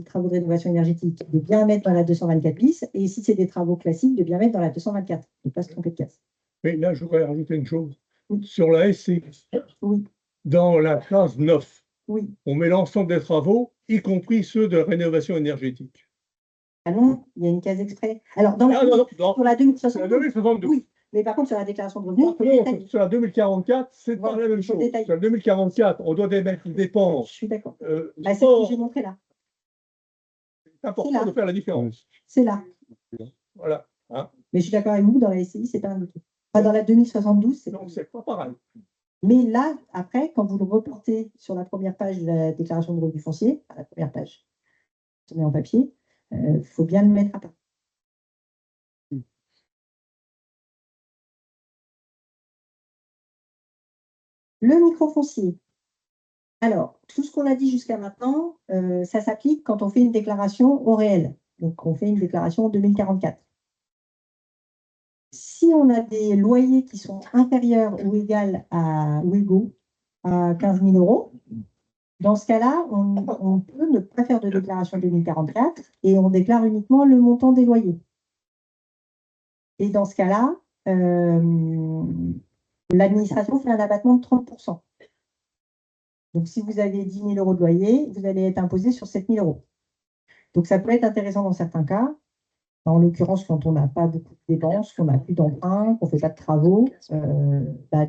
travaux de rénovation énergétique, de bien mettre dans la 224 bis, et si c'est des travaux classiques, de bien mettre dans la 224, de ne pas se tromper de case. Mais là, je voudrais rajouter une chose. Sur la SCI, Oui. dans la case 9, oui. On met l'ensemble des travaux, y compris ceux de rénovation énergétique. Ah non, il y a une case exprès. Alors, sur la 2062, oui. Mais par contre, sur la déclaration de revenus, sur la 2044, c'est pas la même chose. Sur la 2044, on doit mettre les dépenses. Je suis d'accord. C'est ce que j'ai montré là. C'est important de faire la différence. C'est là. Voilà. Hein. Mais je suis d'accord avec vous, dans la SCI, c'est pas indiqué. Enfin, dans la 2072, c'est non, c'est pas pareil. Mais là, après, quand vous le reportez sur la première page de la déclaration de revenus fonciers, la première page, on met en papier, il faut bien le mettre à part. Le microfoncier. Alors, tout ce qu'on a dit jusqu'à maintenant, ça s'applique quand on fait une déclaration au réel. Donc, on fait une déclaration en 2044. Si on a des loyers qui sont inférieurs ou égaux à 15 000 euros, dans ce cas-là, on peut ne pas faire de déclaration 2044 et on déclare uniquement le montant des loyers. Et dans ce cas-là, l'administration fait un abattement de 30%. Donc, si vous avez 10 000 euros de loyer, vous allez être imposé sur 7 000 euros. Donc, ça peut être intéressant dans certains cas. En l'occurrence, quand on n'a pas beaucoup de dépenses, qu'on n'a plus d'emprunt, qu'on ne fait pas de travaux,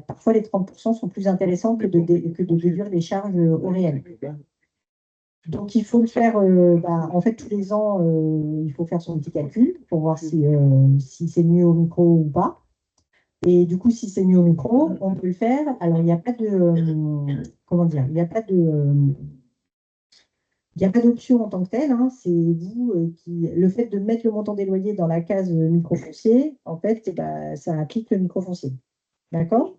parfois les 30% sont plus intéressants que de déduire les charges au réel. Donc, il faut le faire, en fait, tous les ans, il faut faire son petit calcul pour voir si c'est mieux au micro ou pas. Et du coup, si c'est mieux au micro, on peut le faire. Alors, il n'y a pas de, comment dire, il n'y a pas d'option en tant que telle. Hein. C'est vous le fait de mettre le montant des loyers dans la case microfoncier, en fait, ça applique le microfoncier. D'accord?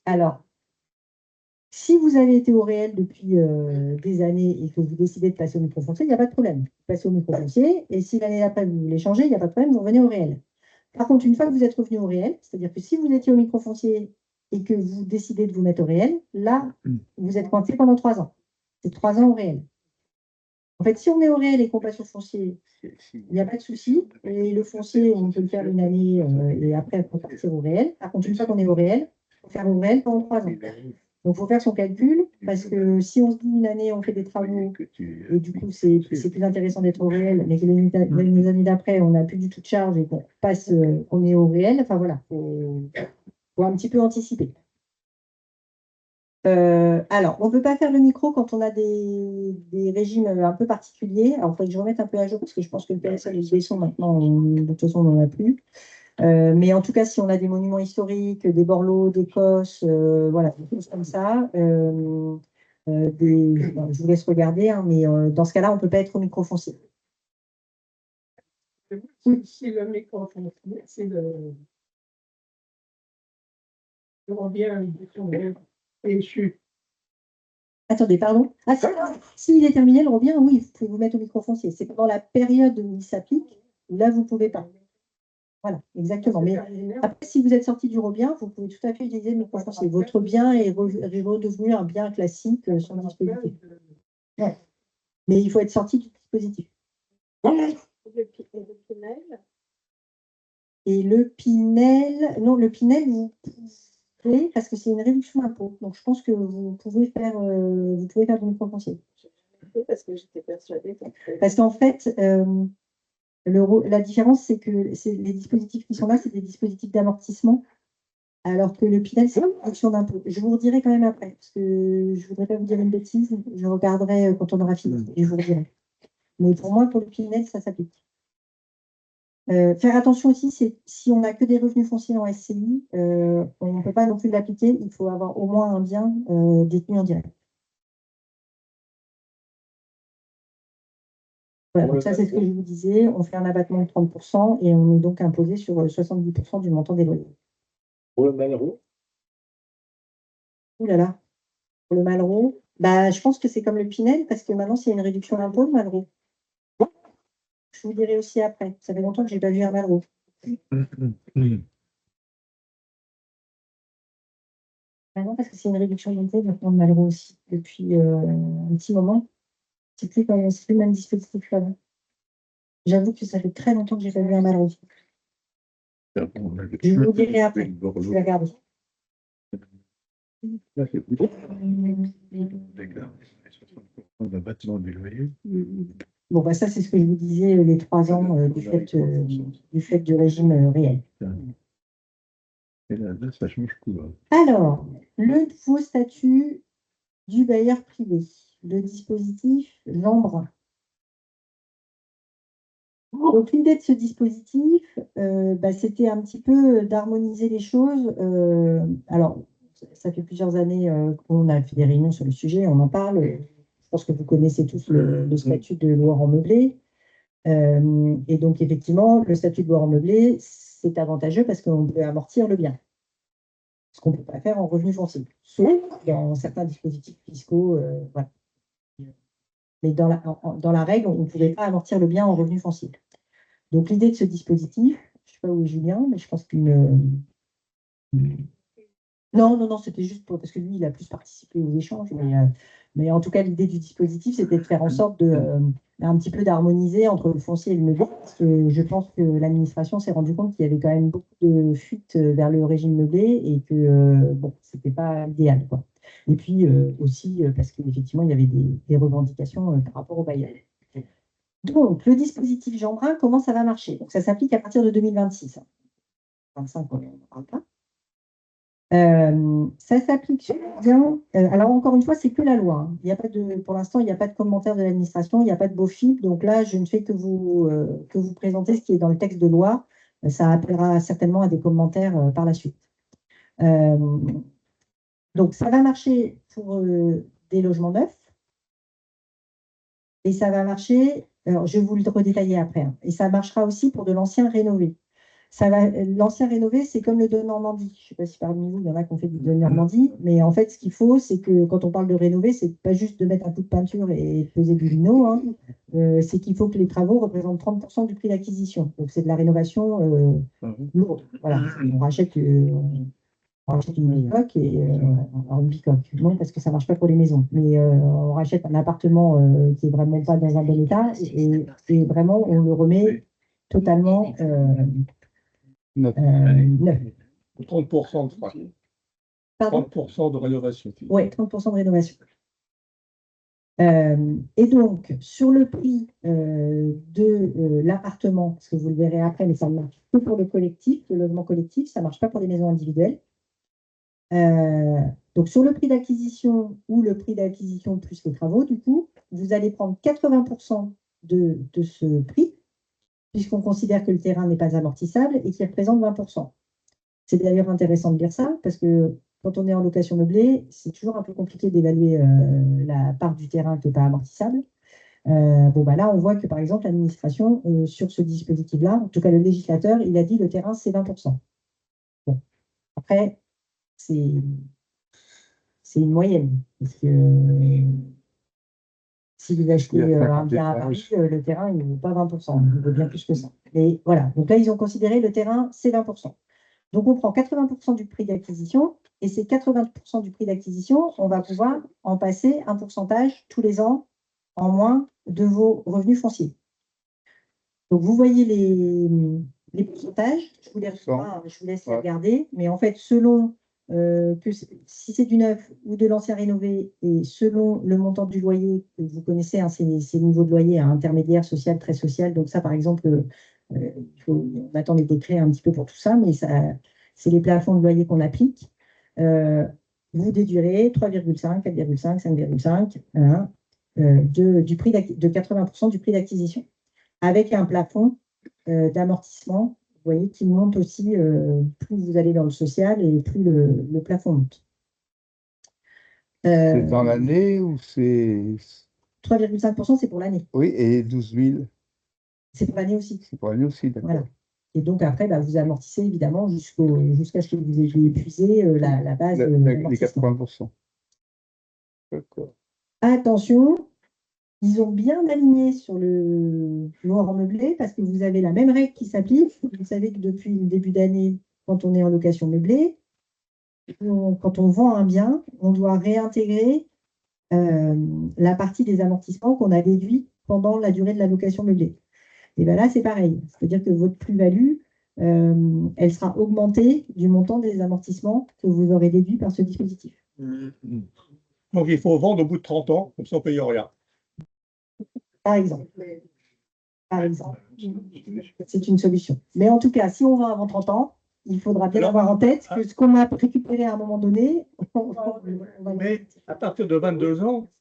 Alors, si vous avez été au réel depuis des années et que vous décidez de passer au microfoncier, il n'y a pas de problème. Vous passez au microfoncier et si l'année d'après vous voulez changer, il n'y a pas de problème, vous revenez au réel. Par contre, une fois que vous êtes revenu au réel, c'est-à-dire que si vous étiez au microfoncier et que vous décidez de vous mettre au réel, là, vous êtes coincé pendant 3 ans. C'est 3 ans au réel. En fait, si on est au réel et qu'on passe au foncier, il n'y a pas de souci. Et le foncier, on peut le faire une année et après repartir au réel. Par contre, une fois qu'on est au réel, il faut faire au réel pendant 3 ans. Donc, il faut faire son calcul, parce que si on se dit une année, on fait des travaux, et du coup, c'est plus intéressant d'être au réel, mais que les années d'après, on n'a plus du tout de charge et qu'on passe, on est au réel, enfin voilà, il faut un petit peu anticiper. Alors, on ne peut pas faire le micro quand on a des régimes un peu particuliers. Alors, il faudrait que je remette un peu à jour, parce que je pense que le PSA et le BSO, maintenant, de toute façon, on n'en a plus. Mais en tout cas, si on a des monuments historiques, des borlots, des cosses, voilà, des choses comme ça, je vous laisse regarder, hein, mais dans ce cas-là, on ne peut pas être au microfoncier. Si le microphone, c'est je reviens et je suis. Attendez, pardon. Ah, s'il est terminé, le revient, oui, vous pouvez vous mettre au microfoncier. C'est pendant la période où il s'applique, là, vous ne pouvez pas. Voilà, exactement. Mais après, si vous êtes sorti du Robien, vous pouvez tout à fait utiliser le microfoncier. Votre bien est redevenu un bien classique sur le dispositif. Ouais. Mais il faut être sorti du dispositif. Et le Pinel, non, le Pinel, vous pouvez, parce que c'est une réduction d'impôt. Donc, je pense que vous pouvez faire du microfoncier. Parce que j'étais persuadée. Parce qu'en fait, la différence, c'est que les dispositifs qui sont là, c'est des dispositifs d'amortissement, alors que le Pinel, c'est une réduction d'impôt. Je vous redirai quand même après, parce que je ne voudrais pas vous dire une bêtise. Je regarderai quand on aura fini et je vous redirai. Mais pour moi, pour le Pinel, ça s'applique. Faire attention aussi, c'est si on n'a que des revenus fonciers en SCI, on ne peut pas non plus l'appliquer. Il faut avoir au moins un bien détenu en direct. Voilà, donc ça, c'est ce que je vous disais. On fait un abattement de 30% et on est donc imposé sur 70% du montant des loyers. Pour le Malraux? Ouh là là. Pour le Malraux, bah, je pense que c'est comme le Pinel, parce que maintenant, c'est une réduction d'impôt, le Malraux. Je vous dirai aussi après. Ça fait longtemps que je n'ai pas vu un Malraux. Ah non, parce que c'est une réduction d'impôt maintenant, le Malraux aussi, depuis un petit moment. C'est plus le même dispositif qu'avant. J'avoue que ça fait très longtemps que je n'ai pas vu un Malraux. Je vous dirai après. Je vais regarder. Bon, bah ça, c'est ce que je vous disais, les 3 ans du fait du régime réel. Et là, ça change tout. Alors, le nouveau statut du bailleur privé, le dispositif Jean-Brun. Donc, l'idée de ce dispositif, c'était un petit peu d'harmoniser les choses. Alors, ça fait plusieurs années qu'on a fait des réunions sur le sujet, on en parle. Je pense que vous connaissez tous le statut de loueur en meublé. Et donc, effectivement, le statut de loueur en meublé, c'est avantageux parce qu'on peut amortir le bien. Ce qu'on ne peut pas faire en revenu foncier, sauf dans certains dispositifs fiscaux. Voilà. Mais dans la règle, on ne pouvait pas amortir le bien en revenu foncier. Donc, l'idée de ce dispositif, je ne sais pas où est Julien, mais je pense qu'une. Non, c'était juste parce que lui, il a plus participé aux échanges. Mais en tout cas, l'idée du dispositif, c'était de faire en sorte un petit peu d'harmoniser entre le foncier et le meublé. Parce que je pense que l'administration s'est rendu compte qu'il y avait quand même beaucoup de fuites vers le régime meublé et que, ce n'était pas idéal, quoi. Et puis aussi parce qu'effectivement, il y avait des revendications par rapport aux bailleurs. Donc, le dispositif Jean-Brun, comment ça va marcher? Donc, ça s'applique à partir de 2026. 25, on n'en parle pas. Ça s'applique sur le bien. Alors, encore une fois, c'est que la loi, hein. Il y a pas pour l'instant, il n'y a pas de commentaire de l'administration, il n'y a pas de BOFIP. Donc là, je ne fais que vous présenter ce qui est dans le texte de loi. Ça appellera certainement à des commentaires par la suite. Donc, ça va marcher pour des logements neufs. Et ça va marcher, alors je vais vous le redétailler après, hein. Et ça marchera aussi pour de l'ancien rénové. L'ancien rénové, c'est comme le de Normandie. Je ne sais pas si parmi vous, il y en a qui ont fait du de Normandie, mais en fait, ce qu'il faut, c'est que quand on parle de rénover, c'est pas juste de mettre un coup de peinture et poser du lino, hein. C'est qu'il faut que les travaux représentent 30% du prix d'acquisition. Donc, c'est de la rénovation lourde. Voilà. On rachète une bicoque une bicoque, non, parce que ça ne marche pas pour les maisons, mais on rachète un appartement qui n'est vraiment pas dans un bon état et vraiment on le remet totalement neuf. 30% de frais. Pardon? 30% de rénovation. Oui, 30% de rénovation. Et donc, sur le prix de l'appartement, parce que vous le verrez après, mais ça ne marche que pour le collectif, le logement collectif, ça ne marche pas pour les maisons individuelles. Donc, sur le prix d'acquisition ou le prix d'acquisition plus les travaux, du coup, vous allez prendre 80% de ce prix, puisqu'on considère que le terrain n'est pas amortissable et qu'il représente 20%. C'est d'ailleurs intéressant de dire ça, parce que quand on est en location meublée, c'est toujours un peu compliqué d'évaluer la part du terrain qui n'est pas amortissable. Là, on voit que, par exemple, l'administration, sur ce dispositif-là, en tout cas le législateur, il a dit le terrain, c'est 20%. Bon. Après, c'est une moyenne. Parce que si vous achetez un bien à Paris, le terrain, il ne vaut pas 20%, il vaut bien plus que ça. Mais voilà, donc là, ils ont considéré le terrain, c'est 20%. Donc, on prend 80% du prix d'acquisition, et ces 80% du prix d'acquisition, on va pouvoir en passer un pourcentage tous les ans en moins de vos revenus fonciers. Donc, vous voyez les pourcentages, je vous laisse les regarder, mais en fait, selon si c'est du neuf ou de l'ancien rénové, et selon le montant du loyer, que vous connaissez, hein, ces niveaux de loyer intermédiaire, social, très social, donc ça, par exemple, on attend les décrets un petit peu pour tout ça, mais c'est les plafonds de loyer qu'on applique. Vous déduirez 3,5, 4,5, 5,5 du prix de 80% du prix d'acquisition, avec un plafond d'amortissement, vous voyez, qui monte aussi, plus vous allez dans le social et plus le plafond monte. C'est dans l'année ou c'est... 3,5%, c'est pour l'année. Oui, et 12 000? C'est pour l'année aussi. C'est pour l'année aussi, d'accord. Voilà. Et donc après, vous amortissez évidemment jusqu'à ce que vous ayez épuisé la base les d'amortissement. 80%. D'accord. Attention, ils ont bien aligné sur le hors meublé parce que vous avez la même règle qui s'applique. Vous savez que depuis le début d'année, quand on est en location meublée, quand on vend un bien, on doit réintégrer la partie des amortissements qu'on a déduit pendant la durée de la location meublée. Et bien là, c'est pareil. C'est-à-dire que votre plus-value, elle sera augmentée du montant des amortissements que vous aurez déduit par ce dispositif. Donc, il faut vendre au bout de 30 ans, comme ça, on ne paye rien. Par exemple. C'est une solution. Mais en tout cas, si on vend avant 30 ans, il faudra bien avoir en tête que ce qu'on a récupéré à un moment donné, mais à partir de 22 ans,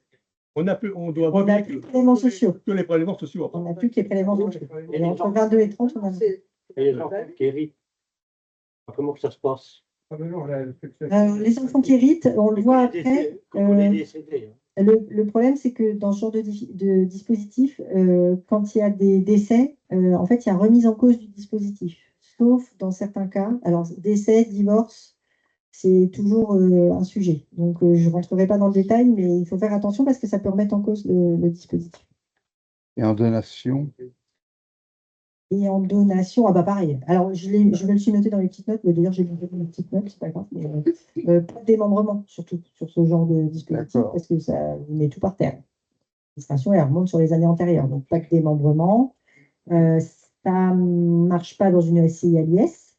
on n'a plus les prélèvements sociaux. Que les prélèvements sociaux. On n'a plus que les prélèvements sociaux. Et entre 22 et 30, on a... Et les enfants qui héritent, comment ça se passe? Les enfants qui héritent, on le voit après. Le problème, c'est que dans ce genre de dispositif, quand il y a des décès, en fait, il y a remise en cause du dispositif. Sauf dans certains cas. Alors, décès, divorce, c'est toujours un sujet. Donc, je ne rentrerai pas dans le détail, mais il faut faire attention parce que ça peut remettre en cause le dispositif. Et en donation? Et en donation, pareil. Alors, je me le suis noté dans les petites notes, mais d'ailleurs, j'ai noté les petites notes, c'est pas grave. Mais, pas de démembrement, surtout, sur ce genre de dispositif, parce que ça vous met tout par terre. L'administration, elle remonte sur les années antérieures, donc pas de démembrement. Ça ne marche pas dans une SCI à l'IS.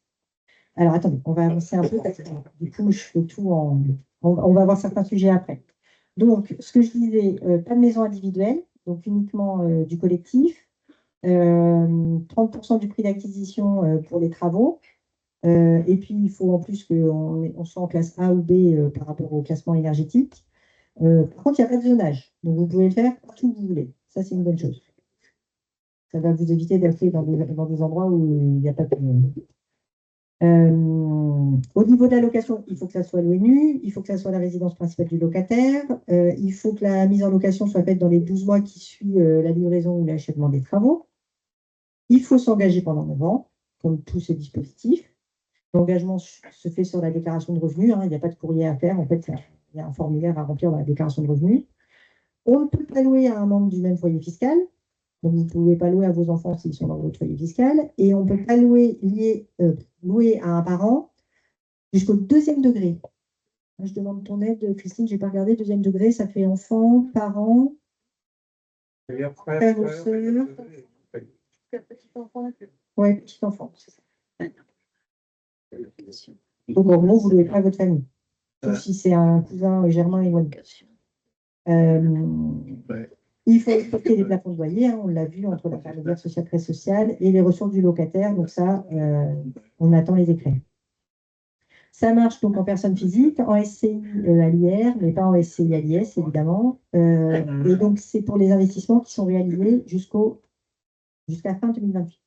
Alors, attendez, on va avancer un peu, parce que du coup, je fais tout on va voir certains sujets après. Donc, ce que je disais, pas de maison individuelle, donc uniquement du collectif. 30% du prix d'acquisition pour les travaux. Et puis, il faut en plus qu'on soit en classe A ou B par rapport au classement énergétique. Par contre, il n'y a pas de zonage. Donc, vous pouvez le faire partout où vous voulez. Ça, c'est une bonne chose. Ça va vous éviter d'acheter dans des endroits où il n'y a pas de... Au niveau de la location, il faut que ça soit l'ONU, il faut que ça soit la résidence principale du locataire, il faut que la mise en location soit faite dans les 12 mois qui suivent la livraison ou l'achèvement des travaux. Il faut s'engager pendant 9 ans, comme tous ces dispositifs. L'engagement se fait sur la déclaration de revenus, il n'y a pas de courrier à faire, en fait, il y a un formulaire à remplir dans la déclaration de revenus. On ne peut pas louer à un membre du même foyer fiscal, donc vous ne pouvez pas louer à vos enfants s'ils sont dans votre foyer fiscal, et on ne peut pas louer à un parent jusqu'au 2e degré. Je demande ton aide, Christine, je n'ai pas regardé, 2e degré, ça fait enfant, parent, frère ou sœur. Petit enfant. Oui, petit enfant, c'est ça. Donc, en gros, vous ne louez pas à votre famille. Sauf si c'est un cousin germain éloigné. Il faut respecter les plafonds de loyer, on l'a vu entre l'intermédiaire social très social et les ressources du locataire. Donc ça, on attend les décrets. Ça marche donc en personne physique, en SCI à l'IR, mais pas en SCI à l'IS, évidemment. Et donc, c'est pour les investissements qui sont réalisés jusqu'à fin 2028.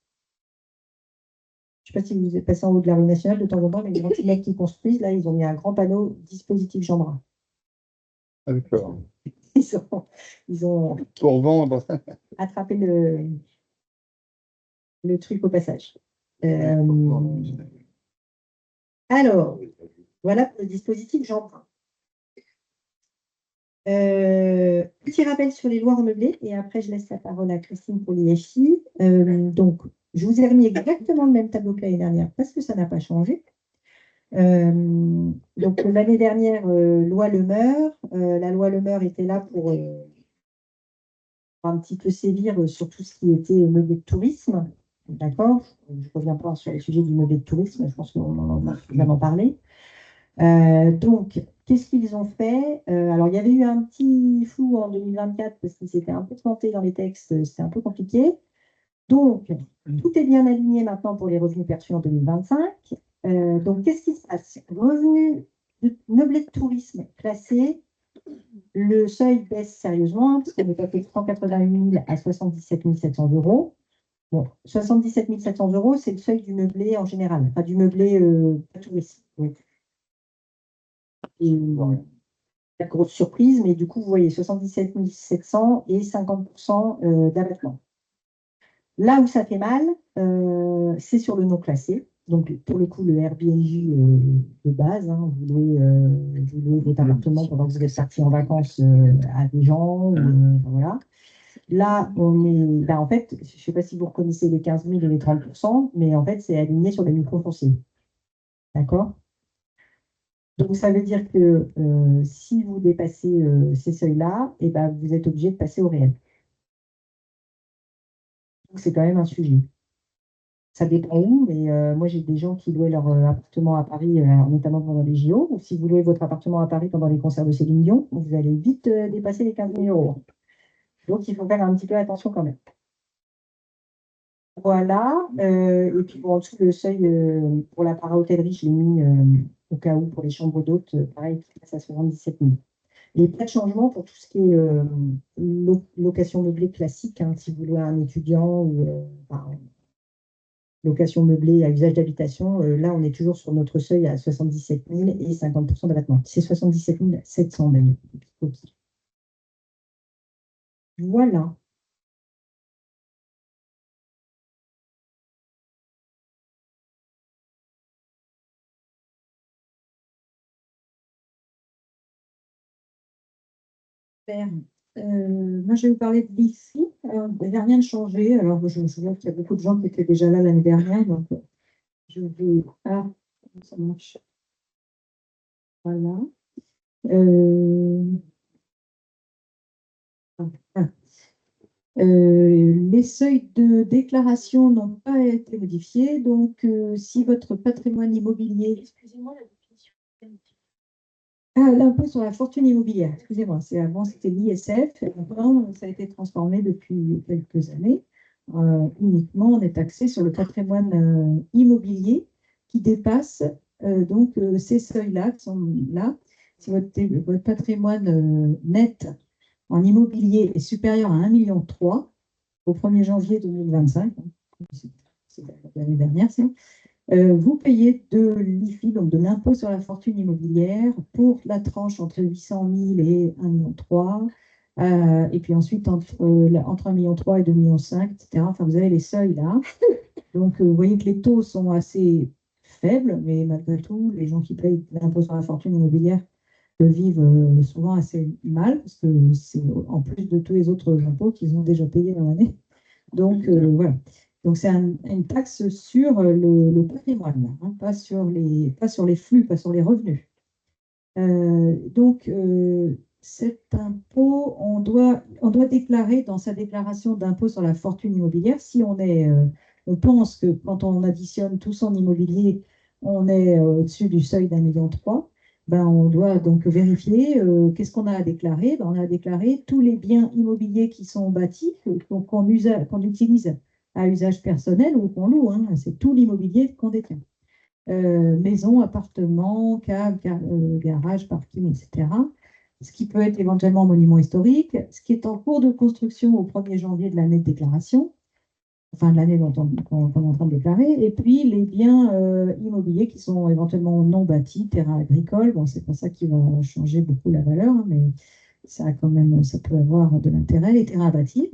Je ne sais pas si vous êtes passé en haut de la rue nationale de temps en temps, mais les gentils mecs qui construisent, là, ils ont mis un grand panneau dispositif Jeanbrun. D'accord. Ils ont Pour vendre. attrapé le truc au passage. Alors, voilà pour le dispositif Jeanbrun. Petit rappel sur les lois remeublées, et après je laisse la parole à Christine pour l'IFI. Donc, je vous ai remis exactement le même tableau que l'année dernière parce que ça n'a pas changé. Donc, l'année dernière, loi Le Meur, la loi Le Meur était là pour un petit peu sévir sur tout ce qui était meublé de tourisme. D'accord? Je ne reviens pas sur le sujet du meublé de tourisme, je pense qu'on en a suffisamment parlé. Donc, qu'est-ce qu'ils ont fait? Alors, il y avait eu un petit flou en 2024 parce qu'ils s'étaient un peu plantés dans les textes, c'était un peu compliqué. Donc, tout est bien aligné maintenant pour les revenus perçus en 2025. Donc, qu'est-ce qui se passe? Revenus de meublé de tourisme classés, le seuil baisse sérieusement, parce qu'on est passé de 188 000 à 77 700 euros. Bon, 77 700 euros, c'est le seuil du meublé en général, enfin du meublé de tourisme. Donc, la grosse surprise, mais du coup, vous voyez 77 700 et 50% d'abattement. Là où ça fait mal, c'est sur le non classé. Donc, pour le coup, le Airbnb de base, hein, vous louez votre appartement pendant que vous êtes parti en vacances à des gens. Voilà. Là, en fait, je ne sais pas si vous reconnaissez les 15 000 et les 30%, mais en fait, c'est aligné sur les micro-fonciers. D'accord? Donc, ça veut dire que si vous dépassez ces seuils-là, eh ben, vous êtes obligé de passer au réel. Donc, c'est quand même un sujet. Ça dépend où, mais moi, j'ai des gens qui louaient leur appartement à Paris, notamment pendant les JO. Ou si vous louez votre appartement à Paris pendant les concerts de Céline Dion, vous allez vite dépasser les 15 000 euros. Donc, il faut faire un petit peu attention quand même. Voilà. Et puis, en dessous, le seuil pour la para-hôtellerie, je l'ai mis au cas où pour les chambres d'hôtes, pareil, qui passe à 77 000. Et pas de changement pour tout ce qui est location meublée classique, hein, si vous louez un étudiant ou location meublée à usage d'habitation. Là, on est toujours sur notre seuil à 77 000 et 50% d'abattement. C'est 77 700 d'ailleurs. Voilà. Super. Moi, je vais vous parler de l'IFI. Il n'y a rien de changé. Alors, je me souviens qu'il y a beaucoup de gens qui étaient déjà là l'année dernière. Donc, je vais. Ah, ça marche. Voilà. Les seuils de déclaration n'ont pas été modifiés. Donc, si votre patrimoine immobilier. Excusez-moi, la définition. Ah, l'impôt sur la fortune immobilière, excusez-moi, avant c'était l'ISF, et maintenant ça a été transformé depuis quelques années. Uniquement, on est taxé sur le patrimoine immobilier qui dépasse donc ces seuils-là qui sont là. Si votre patrimoine net en immobilier est supérieur à 1,3 million au 1er janvier 2025, c'est l'année dernière, vous payez de l'IFI, donc de l'impôt sur la fortune immobilière, pour la tranche entre 800 000 et 1,3 million, et puis ensuite entre 1,3 million et 2,5 millions, etc. Enfin, vous avez les seuils là. Donc, vous voyez que les taux sont assez faibles, mais malgré tout, les gens qui payent l'impôt sur la fortune immobilière le vivent souvent assez mal, parce que c'est en plus de tous les autres impôts qu'ils ont déjà payés dans l'année. Donc, voilà. Donc, c'est une taxe sur le patrimoine, hein, pas sur les flux, pas sur les revenus. Donc, cet impôt, on doit déclarer dans sa déclaration d'impôt sur la fortune immobilière, si on pense que quand on additionne tout son immobilier, on est au-dessus du seuil d'1,3 million, ben, on doit donc vérifier qu'est-ce qu'on a à déclarer. Ben, on a à déclarer tous les biens immobiliers qui sont bâtis, qu'on utilise à usage personnel ou qu'on loue, hein. C'est tout l'immobilier qu'on détient. Maison, appartement, cave, garage, parking, etc. Ce qui peut être éventuellement monument historique, ce qui est en cours de construction au 1er janvier de l'année de déclaration. enfin de l'année qu'on est en train de déclarer, et puis les biens immobiliers qui sont éventuellement non bâtis, terrain agricole. Bon, c'est pas ça qui va changer beaucoup la valeur, hein, mais ça a quand même, ça peut avoir de l'intérêt, les terrains à bâtir.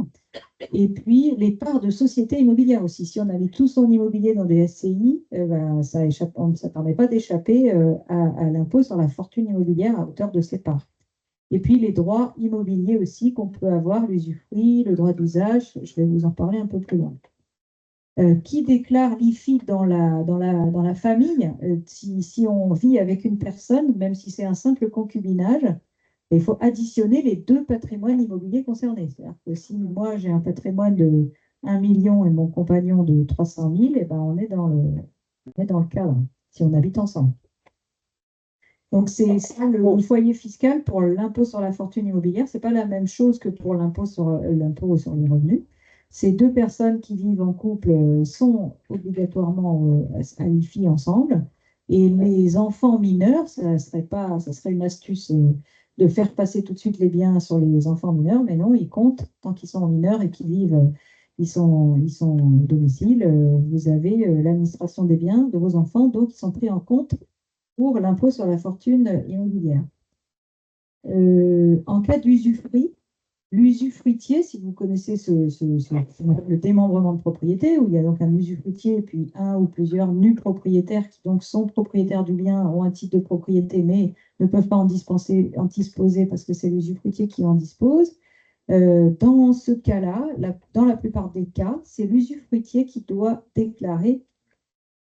Et puis les parts de sociétés immobilières aussi. Si on avait tout son immobilier dans des SCI, ben, ça ne permet pas d'échapper à l'impôt sur la fortune immobilière à hauteur de ses parts. Et puis les droits immobiliers aussi qu'on peut avoir, l'usufruit, le droit d'usage, je vais vous en parler un peu plus loin. Qui déclare l'IFI dans la famille, si on vit avec une personne, même si c'est un simple concubinage, il faut additionner les deux patrimoines immobiliers concernés. C'est-à-dire que si moi j'ai un patrimoine de 1 million et mon compagnon de 300 000, eh ben, on est dans le cadre, si on habite ensemble. Donc, c'est ça le foyer fiscal pour l'impôt sur la fortune immobilière. Ce n'est pas la même chose que pour l'impôt sur les revenus. Ces deux personnes qui vivent en couple sont obligatoirement à l'IFI ensemble. Et les enfants mineurs, ça serait une astuce de faire passer tout de suite les biens sur les enfants mineurs, mais non, ils comptent tant qu'ils sont mineurs et qu'ils vivent, ils sont au domicile. Vous avez l'administration des biens de vos enfants, donc ils sont pris en compte pour l'impôt sur la fortune immobilière. En cas d'usufruit, l'usufruitier, si vous connaissez le démembrement de propriété, où il y a donc un usufruitier et puis un ou plusieurs nus propriétaires qui donc sont propriétaires du bien, ont un titre de propriété, mais ne peuvent pas en disposer parce que c'est l'usufruitier qui en dispose. Dans ce cas-là, dans la plupart des cas, c'est l'usufruitier qui doit déclarer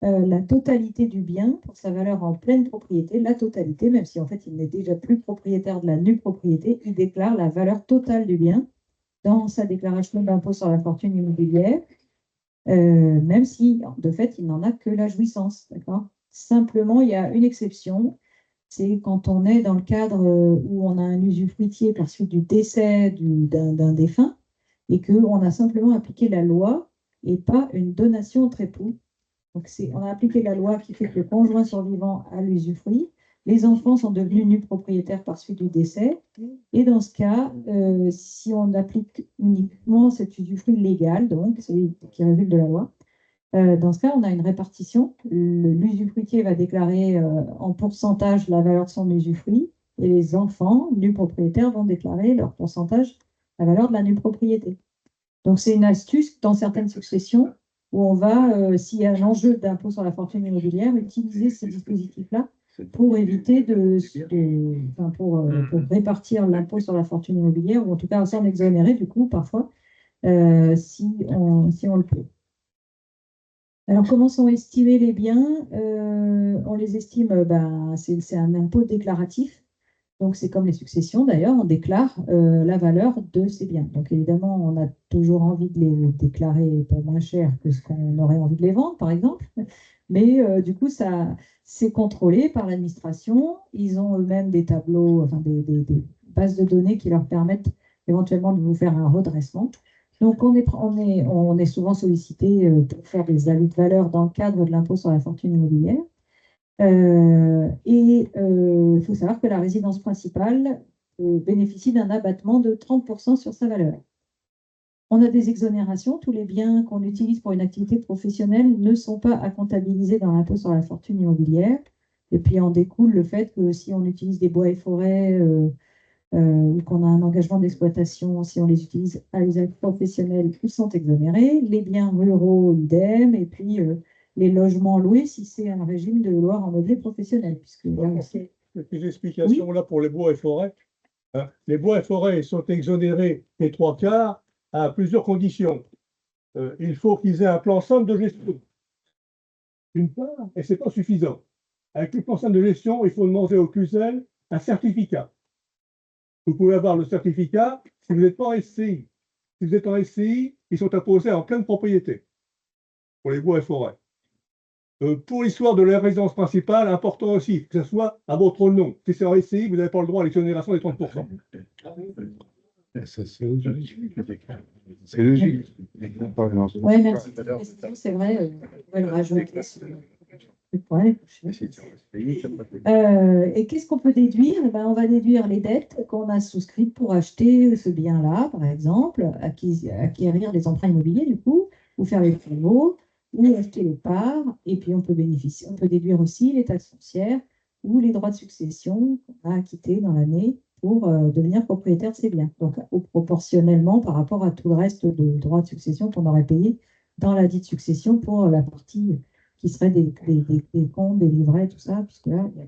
la totalité du bien pour sa valeur en pleine propriété, la totalité, même si en fait il n'est déjà plus propriétaire de la nue propriété, il déclare la valeur totale du bien dans sa déclaration d'impôt sur la fortune immobilière, même si de fait il n'en a que la jouissance. D'accord ? Simplement, il y a une exception, c'est quand on est dans le cadre où on a un usufruitier par suite du décès d'un défunt et qu'on a simplement appliqué la loi et pas une donation au trépoux. Donc, on a appliqué la loi qui fait que le conjoint survivant a l'usufruit. Les enfants sont devenus nus propriétaires par suite du décès. Et dans ce cas, si on applique uniquement cet usufruit légal, donc celui qui résulte de la loi, dans ce cas, on a une répartition. L'usufruitier va déclarer en pourcentage la valeur de son usufruit et les enfants nus propriétaires vont déclarer leur pourcentage, la valeur de la nue propriété. Donc, c'est une astuce dans certaines successions où on va, s'il y a un enjeu d'impôt sur la fortune immobilière, utiliser ces dispositifs-là pour éviter pour répartir l'impôt sur la fortune immobilière, ou en tout cas s'en exonérer du coup parfois, si on le peut. Alors, comment sont estimés les biens? On les estime, c'est un impôt déclaratif. Donc, c'est comme les successions, d'ailleurs, on déclare la valeur de ces biens. Donc, évidemment, on a toujours envie de les déclarer pas moins cher que ce qu'on aurait envie de les vendre, par exemple. Mais du coup, c'est contrôlé par l'administration. Ils ont eux-mêmes des tableaux, enfin des bases de données qui leur permettent éventuellement de vous faire un redressement. Donc, on est souvent sollicité pour faire des avis de valeur dans le cadre de l'impôt sur la fortune immobilière. Il faut savoir que la résidence principale bénéficie d'un abattement de 30% sur sa valeur. On a des exonérations. Tous les biens qu'on utilise pour une activité professionnelle ne sont pas à comptabiliser dans l'impôt sur la fortune immobilière. Et puis en découle le fait que si on utilise des bois et forêts ou qu'on a un engagement d'exploitation, si on les utilise à usage professionnel, ils sont exonérés. Les biens ruraux, idem. Et puis les logements loués si c'est un régime de loi en meublé professionnel. Puisque Des explications là pour les bois et forêts. Les bois et forêts sont exonérés des 3/4 à plusieurs conditions. Il faut qu'ils aient un plan simple de gestion. D'une part, et ce n'est pas suffisant. Avec le plan simple de gestion, il faut demander au CUSEL un certificat. Vous pouvez avoir le certificat si vous n'êtes pas en SCI. Si vous êtes en SCI, ils sont imposés en pleine propriété pour les bois et forêts. Pour l'histoire de la résidence principale, important aussi que ce soit à votre nom. Si c'est en SCI, vous n'avez pas le droit à l'exonération des 30%. C'est logique. C'est logique. Oui, merci. C'est vrai, on va le rajouter. Et qu'est-ce qu'on peut déduire? On va déduire les dettes qu'on a souscrites pour acheter ce bien-là, par exemple, acquérir des emprunts immobiliers, du coup, ou faire les travaux, ou acheter les parts, et puis on peut bénéficier, on peut déduire aussi les taxes foncières ou les droits de succession qu'on a acquittés dans l'année pour devenir propriétaire de ces biens. Donc, proportionnellement par rapport à tout le reste de droits de succession qu'on aurait payé dans la dite succession pour la partie qui serait des comptes, des livrets, tout ça, puisque là, il y a